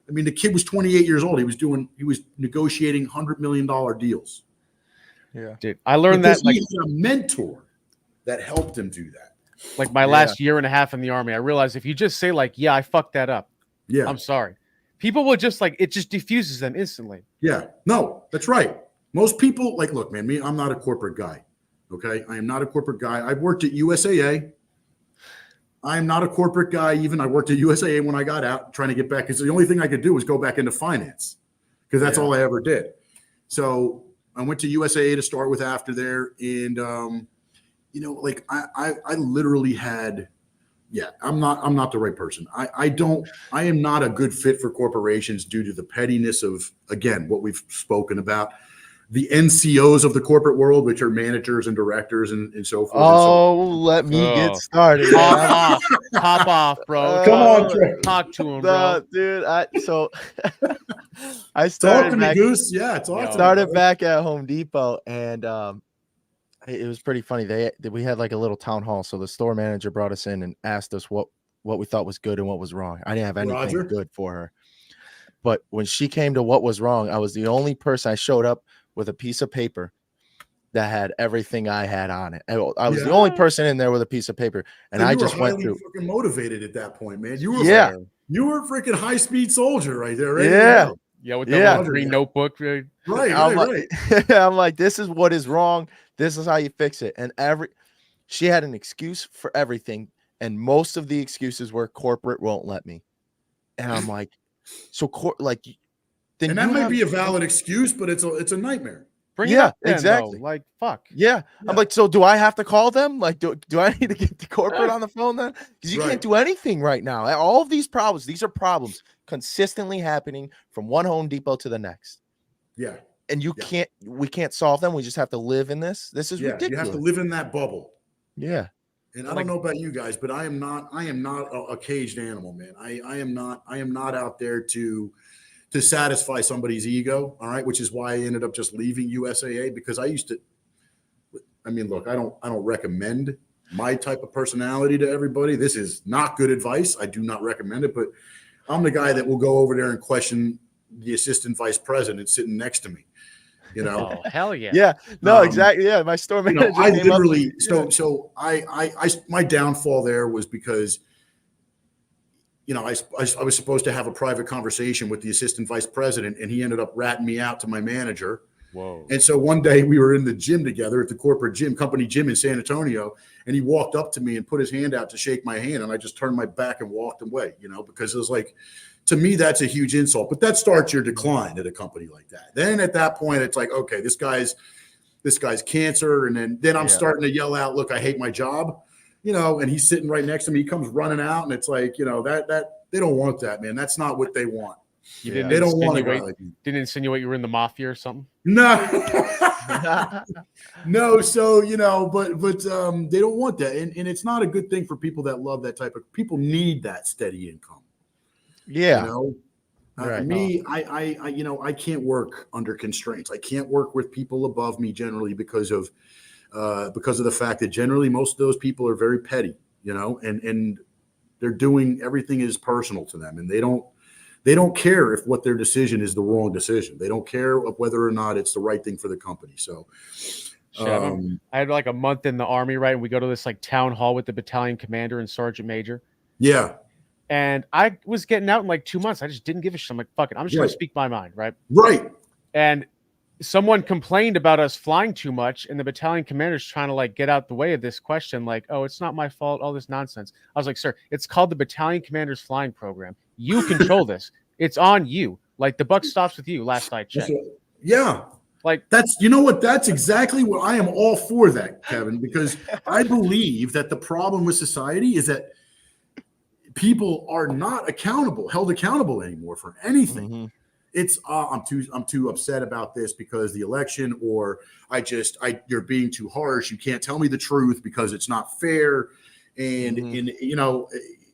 I mean, the kid was 28 years old. He was negotiating $100 million deals. Yeah, dude, I learned that he had a mentor that helped him do that. Like my last year and a half in the Army, I realized if you just say like, yeah, I fucked that up. Yeah. I'm sorry. People will just it just diffuses them instantly. Yeah. No, that's right. Most people look, man, I'm not a corporate guy. Okay. I am not a corporate guy. I've worked at USAA. I'm not a corporate guy. Even I worked at USAA when I got out, trying to get back, because the only thing I could do was go back into finance, because that's all I ever did. So I went to USAA to start with after there, and like I literally had, I'm not the right person. I am not a good fit for corporations due to the pettiness of, again, what we've spoken about. The NCOs of the corporate world, which are managers and directors and so forth. Oh, let me get started. Pop off, bro. Come on, Trey. Talk to him, bro. Dude. I started Talk to me, back, Goose. Yeah, talk to me. started back at Home Depot, and it was pretty funny. We had like a little town hall, so the store manager brought us in and asked us what we thought was good and what was wrong. I didn't have anything good for her, but when she came to what was wrong, I was the only person. I showed up with a piece of paper that had everything I had on it. I was the only person in there with a piece of paper, and I just went through. Fucking motivated at that point, man. You were you were a freaking high speed soldier right there, right? Yeah, with the green notebook. Right. I'm like, this is what is wrong. This is how you fix it. And she had an excuse for everything, and most of the excuses were corporate won't let me. And I'm like, and that might be a valid excuse, but it's a nightmare. Bring it up then, exactly. Though. Like, fuck. Yeah. I'm like, so do I have to call them? Like, do I need to get the corporate on the phone then? Because you can't do anything right now. All of these problems, these are problems consistently happening from one Home Depot to the next. Yeah. And we can't solve them. We just have to live in this. This is ridiculous. You have to live in that bubble. Yeah. And I don't know about you guys, but I am not a caged animal, man. I am not out there to satisfy somebody's ego. All right. Which is why I ended up just leaving USAA, because I don't recommend my type of personality to everybody. This is not good advice. I do not recommend it, but I'm the guy that will go over there and question the assistant vice president sitting next to me. Oh, hell yeah. Yeah. No, exactly. Yeah. My store manager. I literally, my downfall there was because, I was supposed to have a private conversation with the assistant vice president, and he ended up ratting me out to my manager. Whoa. And so one day we were in the gym together at the corporate gym, company gym in San Antonio, and he walked up to me and put his hand out to shake my hand, and I just turned my back and walked away, because it was like, to me, that's a huge insult. But that starts your decline at a company like that. Then at that point, it's like, okay, this guy's cancer, and then I'm starting to yell out, "Look, I hate my job," and he's sitting right next to me. He comes running out, and it's like, that they don't want that, man. That's not what they want. They don't want a guy like you. Didn't insinuate you were in the mafia or something? No. No. So, but they don't want that. And it's not a good thing for people that love that type of, people need that steady income. Yeah. Right. Me, I can't work under constraints. I can't work with people above me generally because of the fact that generally most of those people are very petty, and they're doing, everything is personal to them, and they don't care if what their decision is the wrong decision. They don't care of whether or not it's the right thing for the company. So I had like a month in the Army, right? And we go to this like town hall with the battalion commander and sergeant major. Yeah. And I was getting out in like 2 months. I just didn't give a shit. I'm like, fuck it. I'm just going to speak my mind, right? Right. And someone complained about us flying too much, and the battalion commander's trying to like get out the way of this question, like, oh, it's not my fault, all this nonsense. I was like, sir, it's called the battalion commander's flying program. You control this. It's on you. Like, the buck stops with you, last I checked. Yeah. Like, that's, that's exactly what I am all for that, Kevin, because I believe that the problem with society is that people are not held accountable anymore for anything. Mm-hmm. It's I'm too upset about this because the election, or you're being too harsh. You can't tell me the truth because it's not fair, and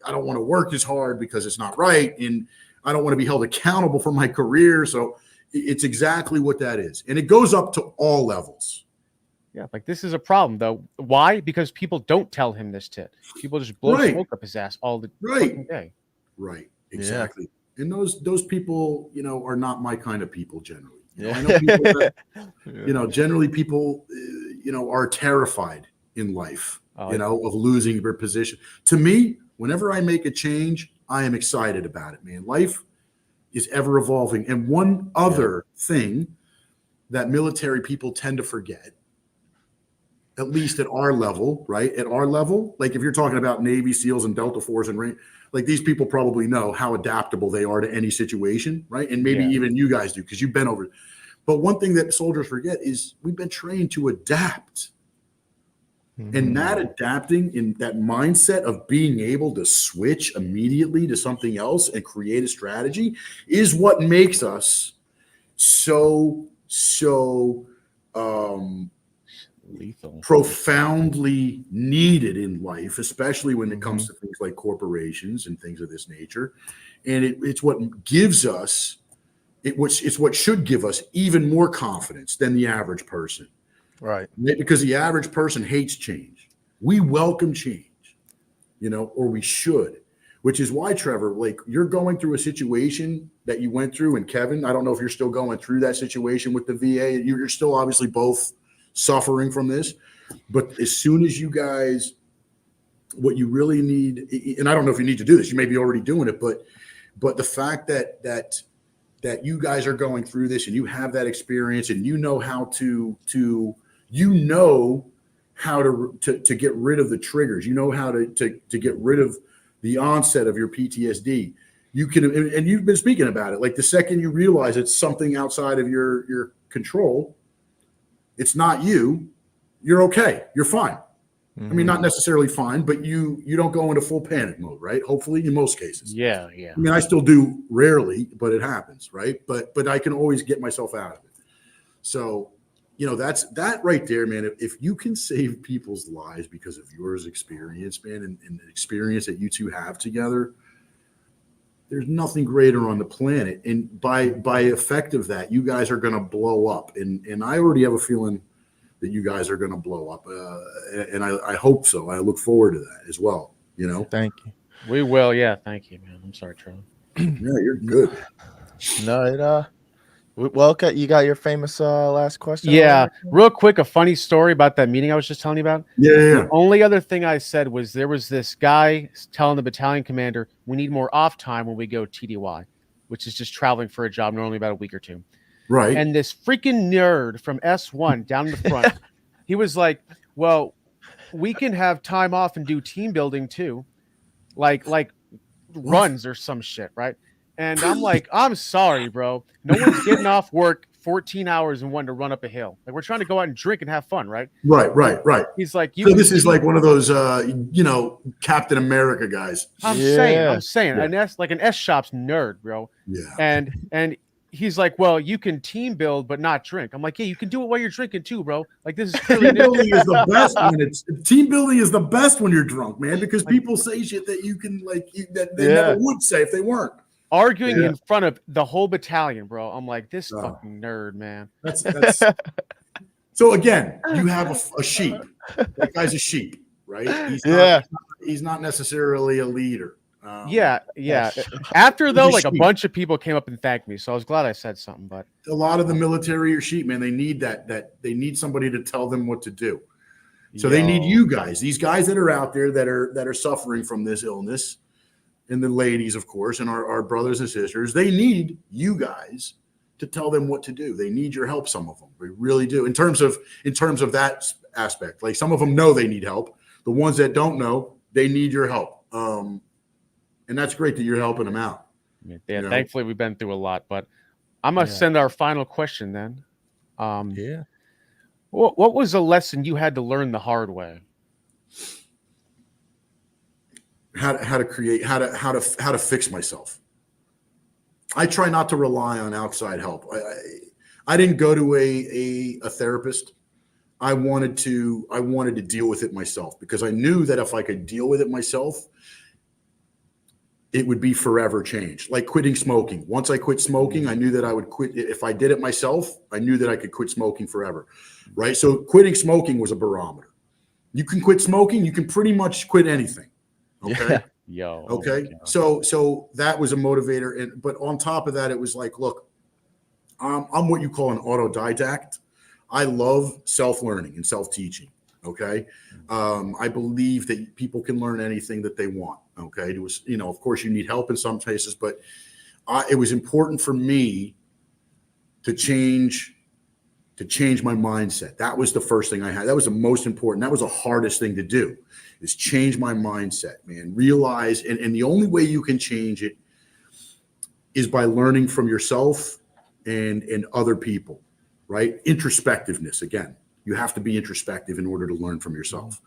I don't want to work as hard because it's not right, and I don't want to be held accountable for my career. So it's exactly what that is, and it goes up to all levels. Yeah, like, this is a problem though. Why? Because people don't tell him this tit. People just blow smoke up his ass all the fucking day. Right. Exactly. Yeah. And those people, are not my kind of people generally. Yeah. I know people that, generally people, are terrified in life, of losing their position. To me, whenever I make a change, I am excited about it, man. Life is ever evolving. And one other thing that military people tend to forget at least at our level, right? At our level, like if you're talking about Navy SEALs and Delta Force and like these people probably know how adaptable they are to any situation, right? And maybe even you guys do because you've been over it. But one thing that soldiers forget is we've been trained to adapt. And that adapting in that mindset of being able to switch immediately to something else and create a strategy is what makes us so lethal, profoundly needed in life, especially when it comes to things like corporations and things of this nature. And it's what gives us, it's what should give us even more confidence than the average person. Right. Because the average person hates change. We welcome change, or we should, which is why, Trevor, like you're going through a situation that you went through. And Kevin, I don't know if you're still going through that situation with the VA. You're still obviously both suffering from this. But as soon as you guys, what you really need, and I don't know if you need to do this, you may be already doing it, but the fact that you guys are going through this and you have that experience and you know how to get rid of the triggers, how to get rid of the onset of your PTSD. You can, and you've been speaking about it, like the second you realize it's something outside of your control, it's not you're okay, you're fine. I mean, not necessarily fine, but you don't go into full panic mode, right? Hopefully, in most cases. Yeah. I mean, I still do rarely, but it happens, right? But I can always get myself out of it. So, that's that right there, man. If you can save people's lives because of yours experience, man, and the experience that you two have together, there's nothing greater on the planet. And by effect of that, you guys are going to blow up. And I already have a feeling that you guys are going to blow up. And I hope so. I look forward to that as well. Thank you. We will. Yeah. Thank you, man. I'm sorry, Charlie. Yeah, you're good. No, well, okay, you got your famous last question? Yeah. Real quick, a funny story about that meeting I was just telling you about. Yeah. The only other thing I said was there was this guy telling the battalion commander, we need more off time when we go TDY, which is just traveling for a job, normally about a week or two. Right. And this freaking nerd from S1 down in the front, he was like, well, we can have time off and do team building too. Like runs or some shit, right? And I'm like, I'm sorry, bro. No one's getting off work 14 hours and wanting to run up a hill. Like, we're trying to go out and drink and have fun, right? Right. He's like, so this is like one of those, Captain America guys. I'm saying, an S Shop's nerd, bro. Yeah. And he's like, well, you can team build but not drink. I'm like, yeah, you can do it while you're drinking too, bro. Like, this is team building is the best team building is the best when you're drunk, man, because people say shit that you can that they never would say if they weren't. Arguing in front of the whole battalion, bro. I'm like, this fucking nerd, man. That's so again, you have a sheep. That guy's a sheep, right? He's not necessarily a leader. Yeah. After though, like a bunch of people came up and thanked me, so I was glad I said something. But a lot of the military are sheep, man. They need that they need somebody to tell them what to do. So they need you guys, these guys that are out there that are suffering from this illness. And the ladies, of course, and our brothers and sisters, they need you guys to tell them what to do. They need your help. Some of them, they really do. In terms of that aspect, like some of them know they need help. The ones that don't know, they need your help. And that's great that you're helping them out. Yeah, thankfully we've been through a lot. But I'm gonna send our final question then. What was a lesson you had to learn the hard way? How to fix myself. I try not to rely on outside help. I didn't go to a therapist. I wanted to deal with it myself because I knew that if I could deal with it myself, it would be forever change. Like quitting smoking. Once I quit smoking, I knew that I would quit. If I did it myself, I knew that I could quit smoking forever. Right. So quitting smoking was a barometer. You can quit smoking. You can pretty much quit anything. Okay. Yeah. Okay. So that was a motivator. But on top of that, it was like, look, I'm what you call an autodidact. I love self-learning and self-teaching. Okay. I believe that people can learn anything that they want. Okay. It was, of course you need help in some cases, but it was important for me to change to change my mindset. That was the first thing I had. That was the most important. That was the hardest thing to do, is change my mindset, man. Realize, and the only way you can change it is by learning from yourself and other people, right? Introspectiveness, again. You have to be introspective in order to learn from yourself.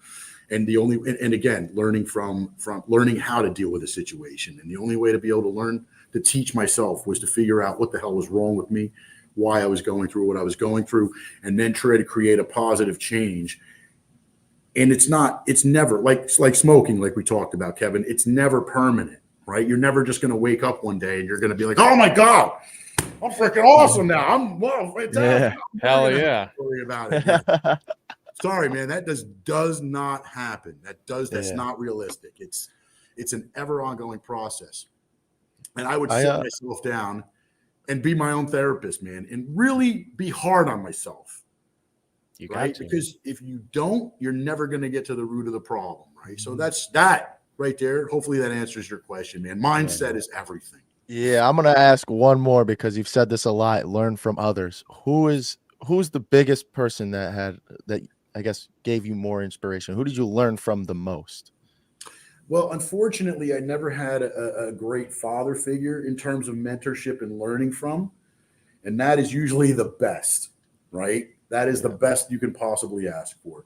And again, learning from learning how to deal with a situation. And the only way to be able to learn to teach myself was to figure out what the hell was wrong with me, why I was going through what I was going through, and then try to create a positive change. And it's never like smoking, like we talked about, Kevin. It's never permanent, right? You're never just going to wake up one day and you're going to be like, oh my God, I'm freaking awesome now. I'm fantastic. Yeah. Hell yeah. Worry about it. Sorry, man. That does not happen. That's not realistic. It's an ever ongoing process. And I would sit myself down and be my own therapist, man, and really be hard on myself. You right? got to. Because if you don't, you're never going to get to the root of the problem, right? So that's that right there. Hopefully that answers your question, man. Mindset is everything. Yeah, I'm gonna ask one more because you've said this a lot. Learn from others. Who's the biggest person that I guess gave you more inspiration? Who did you learn from the most? Well, unfortunately, I never had a great father figure in terms of mentorship and learning from, and that is usually the best, right? That is the best you can possibly ask for.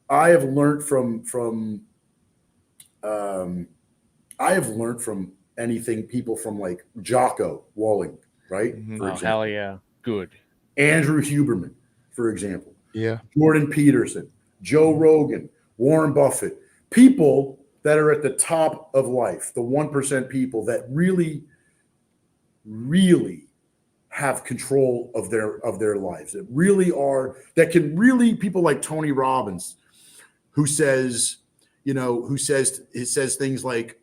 I have learned from anything, people from like Jocko Walling, right? Mm-hmm. Oh, hell yeah. Good. Andrew Huberman, for example. Yeah. Jordan Peterson, Joe Rogan, Warren Buffett, people that are at the top of life, the 1% people that really, really have control of their lives, that really are, that can really, people like Tony Robbins, who says things like,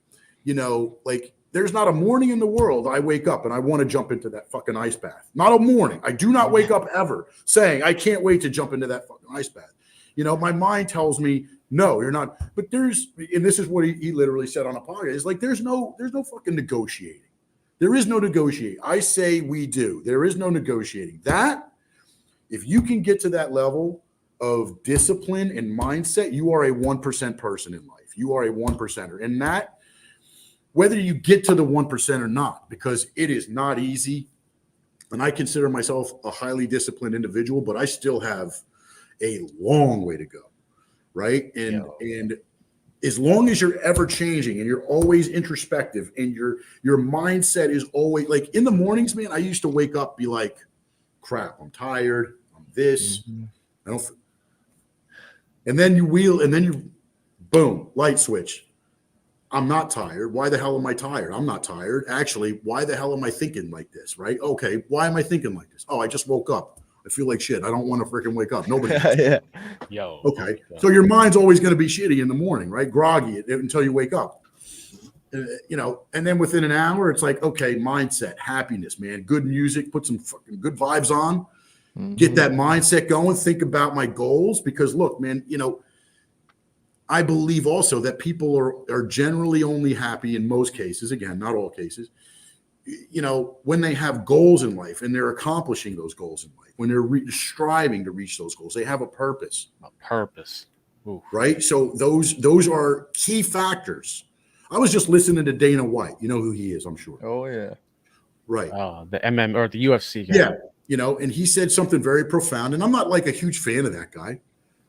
like, there's not a morning in the world I wake up and I want to jump into that fucking ice bath. Not a morning. I do not wake up ever saying I can't wait to jump into that fucking ice bath. My mind tells me, no, you're not. But and this is what he literally said on a podcast. It's like, there's no fucking negotiating. There is no negotiating. I say we do. There is no negotiating. That, if you can get to that level of discipline and mindset, you are a 1% person in life. You are a 1%er. And that, whether you get to the 1% or not, because it is not easy. And I consider myself a highly disciplined individual, but I still have a long way to go. Right. And as long as you're ever changing and you're always introspective and your mindset is always like, in the mornings, man, I used to wake up, be like, crap, I'm tired. I'm this. Mm-hmm. I don't. And then you boom, light switch. I'm not tired. Why the hell am I tired? I'm not tired. Actually, why the hell am I thinking like this? Right. Okay. Why am I thinking like this? Oh, I just woke up. I feel like shit. I don't want to freaking wake up. Nobody. Yeah. Yo. Okay. So your mind's always going to be shitty in the morning, right? Groggy until you wake up. And then within an hour, it's like, okay, mindset, happiness, man. Good music, put some fucking good vibes on. Mm-hmm. Get that mindset going. Think about my goals. Because look, man, I believe also that people are generally only happy in most cases, again, not all cases, when they have goals in life and they're accomplishing those goals in life, when they're striving to reach those goals, they have a purpose. A purpose. Ooh. Right? So those are key factors. I was just listening to Dana White. You know who he is, I'm sure. Oh, yeah. Right. The MM or the UFC guy. Yeah. And he said something very profound, and I'm not like a huge fan of that guy.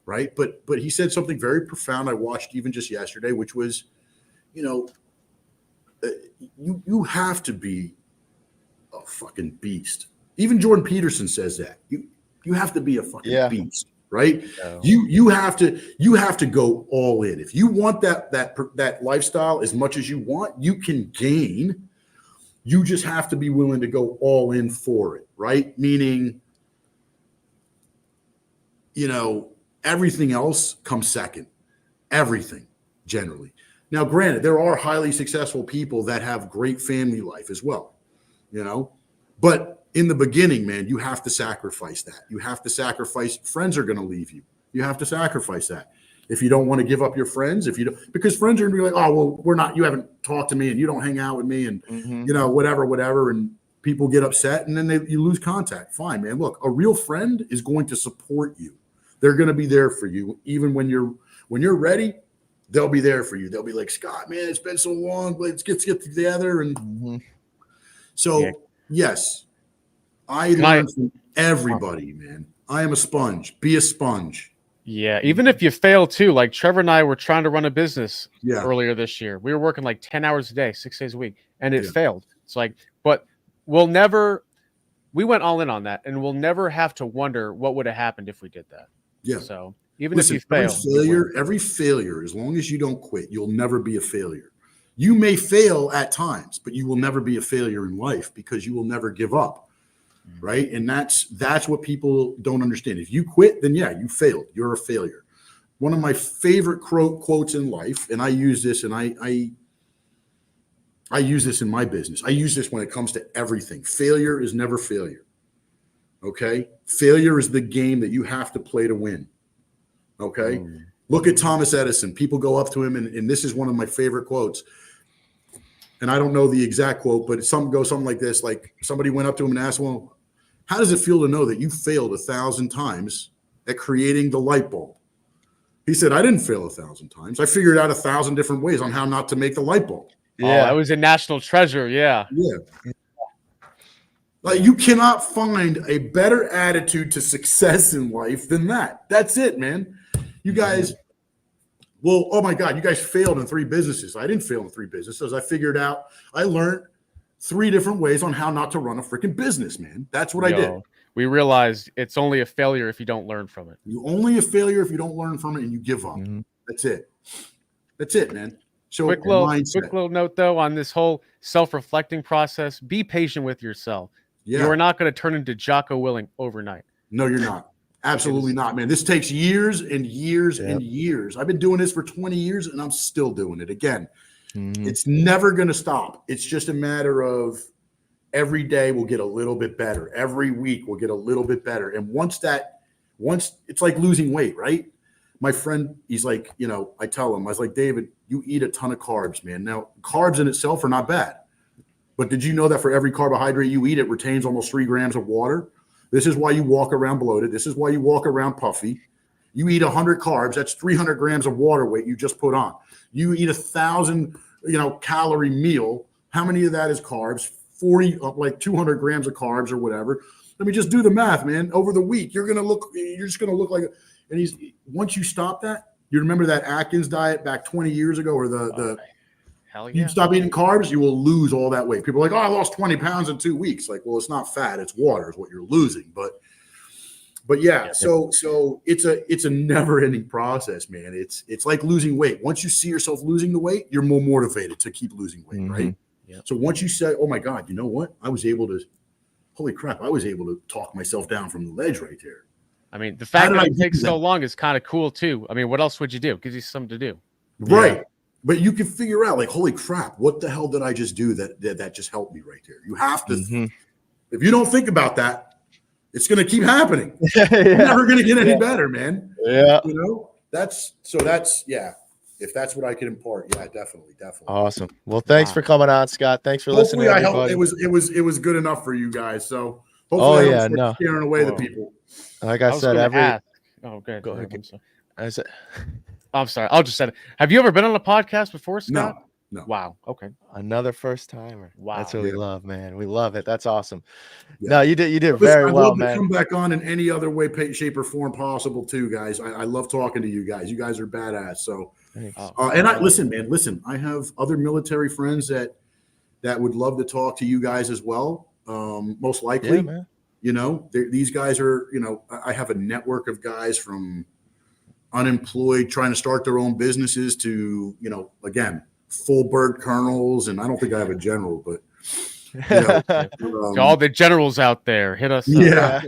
Right. But he said something very profound. I watched even just yesterday, which was, you have to be a fucking beast. Even Jordan Peterson says that you have to be a fucking beast. Right. Yeah. You have to go all in. If you want that lifestyle as much as you want, you can gain. You just have to be willing to go all in for it. Right. Meaning, everything else comes second. Everything, generally. Now, granted, there are highly successful people that have great family life as well, But in the beginning, man, you have to sacrifice that. You have to sacrifice. Friends are going to leave you. You have to sacrifice that. If you don't want to give up your friends, because friends are going to be like, oh, well, you haven't talked to me and you don't hang out with me and, whatever. And people get upset and then you lose contact. Fine, man. Look, a real friend is going to support you. They're going to be there for you. Even when you're ready, they'll be there for you. They'll be like, Scott, man, it's been so long. Let's get together. And so, yes, I learn from everybody, man. I am a sponge. Be a sponge. Yeah, even if you fail too, like Trevor and I were trying to run a business earlier this year. We were working like 10 hours a day, 6 days a week, and it failed. It's like, but we went all in on that, and we'll never have to wonder what would have happened if we did that. Yeah. So even if you fail, every failure, as long as you don't quit, you'll never be a failure. You may fail at times, but you will never be a failure in life because you will never give up. Right. And that's what people don't understand. If you quit, then you failed. You're a failure. One of my favorite quotes in life, and I use this, and I use this in my business. I use this when it comes to everything. Failure is never failure. Okay. Failure is the game that you have to play to win. Okay. Look at Thomas Edison. People go up to him, and this is one of my favorite quotes. And I don't know the exact quote, but something like this. Like somebody went up to him and asked, well, how does it feel to know that you failed 1,000 times at creating the light bulb? He said, I didn't fail 1,000 times. I figured out 1,000 different ways on how not to make the light bulb. Yeah, I was a national treasure. Yeah. Like you cannot find a better attitude to success in life than that. That's it, man. You guys, well, oh my God, you guys failed in 3 businesses. I didn't fail in 3 businesses. I learned 3 different ways on how not to run a freaking business, man. That's what I did. We realized it's only a failure if you don't learn from it. You're only a failure if you don't learn from it and you give up. That's it. That's it, man. So quick little note though on this whole self-reflecting process. Be patient with yourself. Yeah. You are not going to turn into Jocko Willing overnight. No, you're not. Absolutely not, man. This takes years and years and years. I've been doing this for 20 years and I'm still doing it. Again, it's never going to stop. It's just a matter of every day we'll get a little bit better. Every week we'll get a little bit better. And once it's like losing weight, right? My friend, he's like, I tell him, I was like, David, you eat a ton of carbs, man. Now, carbs in itself are not bad. But did you know that for every carbohydrate you eat, it retains almost 3 grams of water? This is why you walk around bloated. This is why you walk around puffy. You eat 100 carbs. That's 300 grams of water weight you just put on. You eat 1,000, calorie meal. How many of that is carbs? 40, like 200 grams of carbs or whatever. Let me just do the math, man. Over the week, you're just going to look like, and once you stop that, you remember that Atkins diet back 20 years ago, or hell yeah. You stop eating carbs, you will lose all that weight. People are like, oh, I lost 20 pounds in 2 weeks. Like, well, it's not fat, it's water is what you're losing. But yeah, so it's a never-ending process, man. It's like losing weight. Once you see yourself losing the weight, you're more motivated to keep losing weight, right? Yeah. So once you say, oh my God, you know what? Holy crap, I was able to talk myself down from the ledge right there. I mean, the fact that it takes so long is kind of cool too. I mean, what else would you do? Gives you something to do. Right. Yeah. But you can figure out, like, holy crap, what the hell did I just do that just helped me right there? You have to, if you don't think about that, it's going to keep happening. You're never going to get any better, man. Yeah. That's if that's what I can impart. Yeah, definitely. Awesome. Well, thanks for coming on, Scott. Thanks for listening. Hopefully I helped. It was good enough for you guys. So hopefully I don't scaring away the people. Like I said, go ahead. I said, I'm sorry. I'll just say it. Have you ever been on a podcast before, Scott? No. Wow. Okay. Another first timer. Wow. That's what we love, man. We love it. That's awesome. Yeah. No, you did very well, man. Come back on in any other way, shape, or form possible, too, guys. I love talking to you guys. You guys are badass. So, listen. I have other military friends that would love to talk to you guys as well. Most likely, man. These guys are. I have a network of guys from unemployed trying to start their own businesses to, again, full bird colonels, and I don't think I have a general, but to all the generals out there, hit us. Yeah.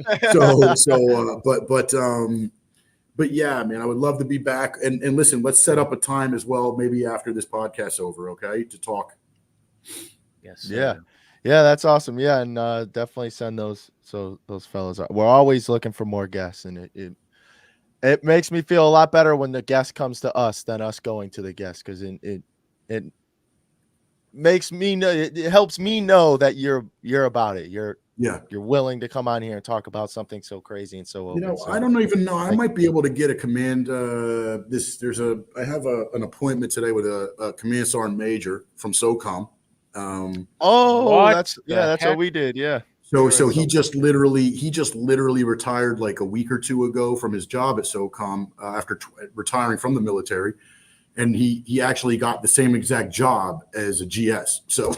But yeah, man, I would love to be back. And listen, let's set up a time as well, maybe after this podcast's over, okay, to talk. Yes. Yeah. Yeah, that's awesome. Yeah, and definitely send those fellows. We're always looking for more guests, and it makes me feel a lot better when the guest comes to us than us going to the guest, because makes me know, it helps me know that you're about it. You're willing to come on here and talk about something so crazy and so open. So, I don't even know. I might be able to get a command. I have an appointment today with a command sergeant major from SOCOM. What that's what we did. Yeah. So he just literally retired like a week or two ago from his job at SOCOM after retiring from the military. And he actually got the same exact job as a GS. So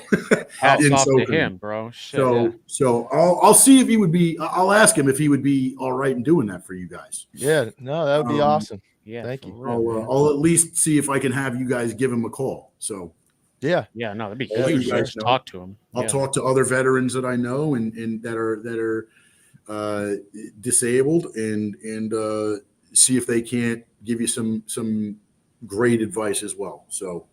hats off to him, bro. Shit, so I'll see if he would be. I'll ask him if he would be all right in doing that for you guys. Yeah, no, that would be awesome. Yeah, thank you. I'll at least see if I can have you guys give him a call. So no, that'd be I'll huge. you guys know. Talk to him. I'll talk to other veterans that I know and that are disabled and see if they can't give you some great advice as well. So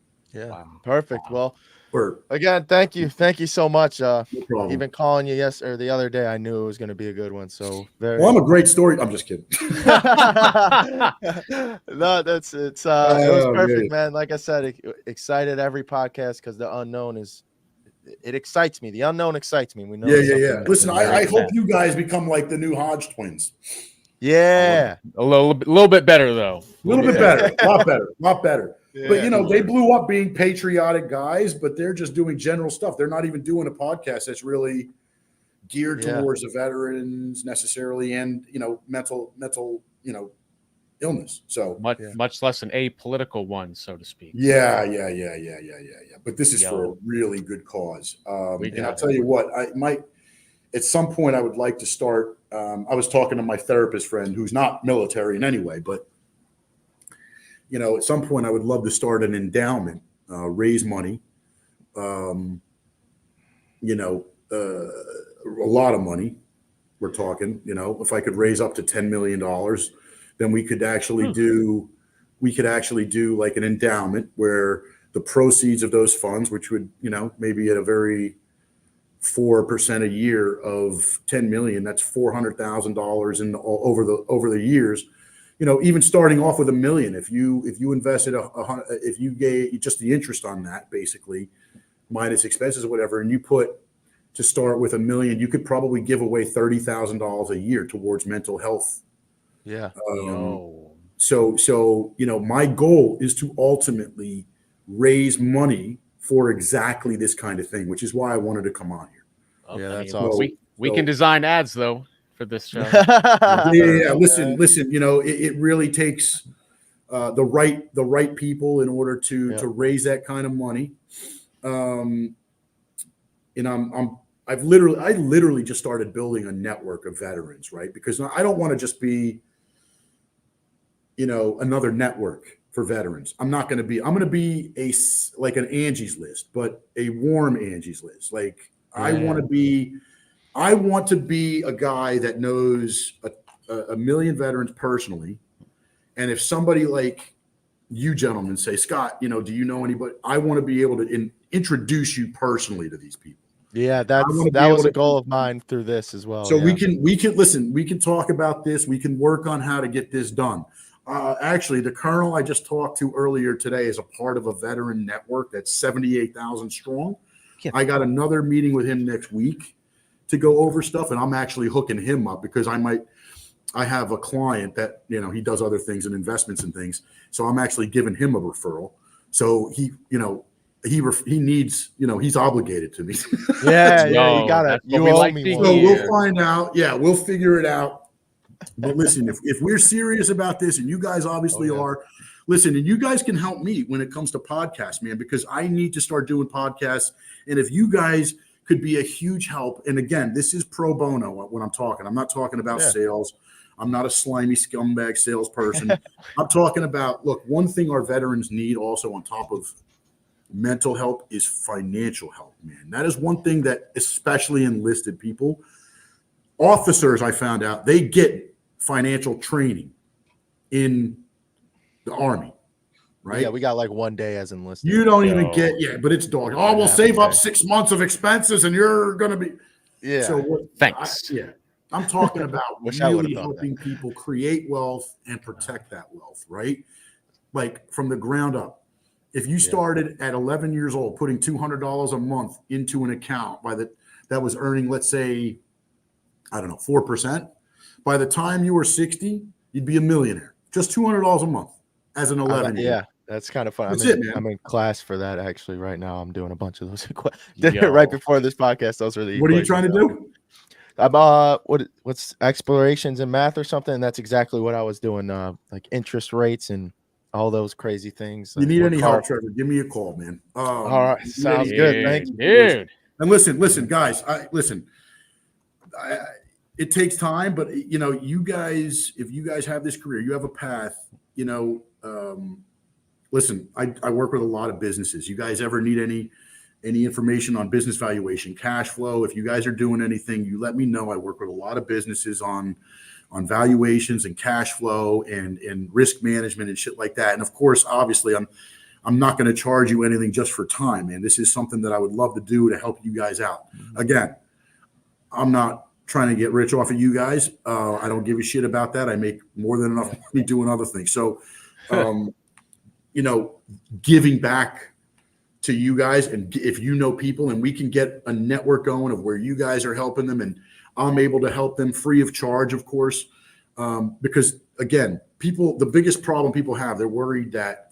perfect. Well, Bert, again, thank you so much. no problem. Even calling you the other day, I knew it was going to be a good one. So well, I'm a great story. I'm just kidding. No, it was perfect, man. Like I said, excited every podcast because the unknown it excites me. The unknown excites me. We know. Yeah. Listen, I hope you guys become like the new Hodge twins. Yeah, a little bit better though. A little bit better, a lot better. Yeah. But they blew up being patriotic guys, but they're just doing general stuff. They're not even doing a podcast that's really geared towards the veterans necessarily, and mental illness. So much less an apolitical one, so to speak. Yeah. But this is for a really good cause. And I'll tell you what, at some point I would like to start. I was talking to my therapist friend who's not military in any way, but at some point I would love to start an endowment, raise money, a lot of money. We're talking, if I could raise up to $10 million, then we could actually do like an endowment where the proceeds of those funds, which would, maybe at a very 4% a year of 10 million, that's $400,000 in over the years. Even starting off with $1 million, if you invested if you gave just the interest on that, basically minus expenses or whatever, and you put to start with $1 million, you could probably give away $30,000 a year towards mental health. Yeah. So my goal is to ultimately raise money for exactly this kind of thing, which is why I wanted to come on here. Yeah, that's awesome. We can design ads though for this show. Yeah. Listen. It really takes the right people in order to raise that kind of money. And I literally just started building a network of veterans, right? Because I don't want to just be, another network for veterans. I'm going to be like an Angie's List, but a warm Angie's List. Like I want to be a guy that knows a million veterans personally. And if somebody like you gentlemen say, Scott, do you know anybody? I want to be able to introduce you personally to these people. Yeah, that was a goal of mine through this as well. So we can listen, we can talk about this. We can work on how to get this done. Actually, the colonel I just talked to earlier today is a part of a veteran network that's 78,000 strong. Yeah. I got another meeting with him next week to go over stuff, and I'm actually hooking him up because I have a client that, he does other things and investments and things. So I'm actually giving him a referral. So he needs, he's obligated to me. Yeah, you got it. You owe me one. So we'll find out. Yeah, we'll figure it out. But listen, if we're serious about this, and you guys obviously are, listen, and you guys can help me when it comes to podcasts, man, because I need to start doing podcasts. And if you guys could be a huge help, and again, this is pro bono when I'm talking. I'm not talking about sales. I'm not a slimy scumbag salesperson. I'm talking about, look, one thing our veterans need also on top of mental health is financial help, man. That is one thing that especially enlisted people, officers, I found out, they get financial training in the Army, right? Yeah, we got like 1 day as enlisted. You don't even get, but it's dog. Oh, we'll save up 6 months of expenses and you're going to be. Yeah. So thanks. I'm talking about really helping people create wealth and protect that wealth, right? Like from the ground up. If you started at 11 years old, putting $200 a month into an account that was earning, let's say, I don't know, 4%, by the time you were 60, you'd be a millionaire. Just $200 a month as an 11-year-old. Yeah, that's kind of fun. That's it, man. I'm in class for that actually right now. I'm doing a bunch of those. Did it right before this podcast. Those are the. What are you trying to do? I'm what's explorations in math or something? And that's exactly what I was doing. Like interest rates and all those crazy things. You need any help, Trevor? Give me a call, man. All right, sounds good. Thank you, dude. And listen, guys. It takes time, but you guys, if you guys have this career, you have a path. Listen, I work with a lot of businesses. You guys ever need any information on business valuation, cash flow? If you guys are doing anything, you let me know. I work with a lot of businesses on valuations and cash flow and risk management and shit like that. And of course, obviously, I'm not going to charge you anything just for time, man. This is something that I would love to do to help you guys out. Again, I'm not trying to get rich off of you guys. I don't give a shit about that. I make more than enough money doing other things. So, giving back to you guys, and if you know people and we can get a network going of where you guys are helping them and I'm able to help them free of charge, of course, because again, the biggest problem people have, they're worried that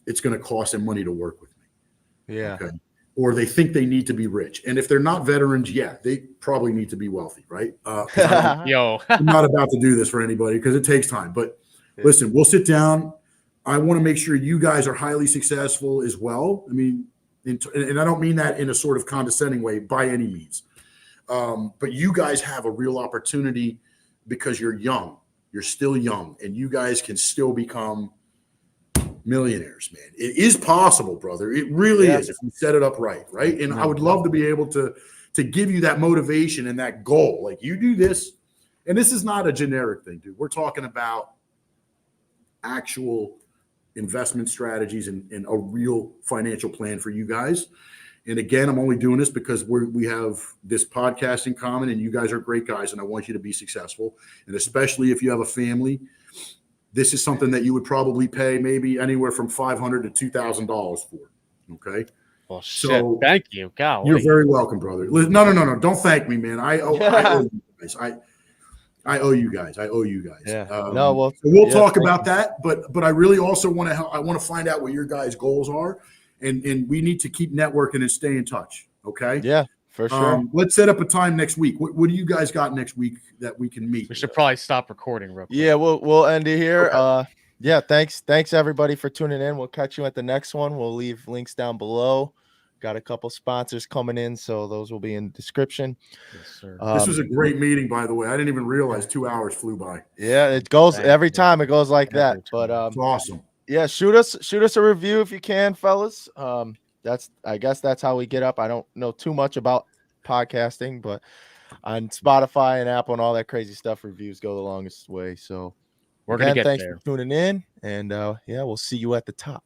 it's going to cost them money to work with me. Yeah. Okay. Or they think they need to be rich. And if they're not veterans, they probably need to be wealthy, right? I'm not about to do this for anybody because it takes time. But listen, we'll sit down. I want to make sure you guys are highly successful as well. I mean, and I don't mean that in a sort of condescending way by any means. But you guys have a real opportunity because you're young. You're still young, and you guys can still become millionaires, man. It is possible, brother. It really is if you set it up right? And I would love to be able to give you that motivation and that goal. Like, you do this, and this is not a generic thing, dude. We're talking about actual investment strategies and a real financial plan for you guys. And again, I'm only doing this because we have this podcast in common, and you guys are great guys, and I want you to be successful. And especially if you have a family, this is something that you would probably pay maybe anywhere from $500 to $2,000 for. Okay. Well, shit. Thank you. Golly. You're very welcome, brother. No. Don't thank me, man. I owe you guys. I owe you guys. Yeah. We'll talk about that. But I really also want to help. I want to find out what your guys' goals are, and we need to keep networking and stay in touch. Okay. Yeah, for sure. Let's set up a time next week. What do you guys got next week that we can meet? We should probably stop recording real quick. Yeah, we'll end it here. Okay. Thanks everybody for tuning in. We'll catch you at the next one. We'll leave links down below. Got a couple sponsors coming in, so those will be in the description. Yes, sir. This was a great meeting, by the way. I didn't even realize 2 hours flew by. Yeah, it goes every time. It goes like that. But it's awesome. Yeah, shoot us a review if you can, fellas. I guess that's how we get up. I don't know too much about podcasting, but on Spotify and Apple and all that crazy stuff, reviews go the longest way. So we're gonna get thanks there. for tuning in, and we'll see you at the top.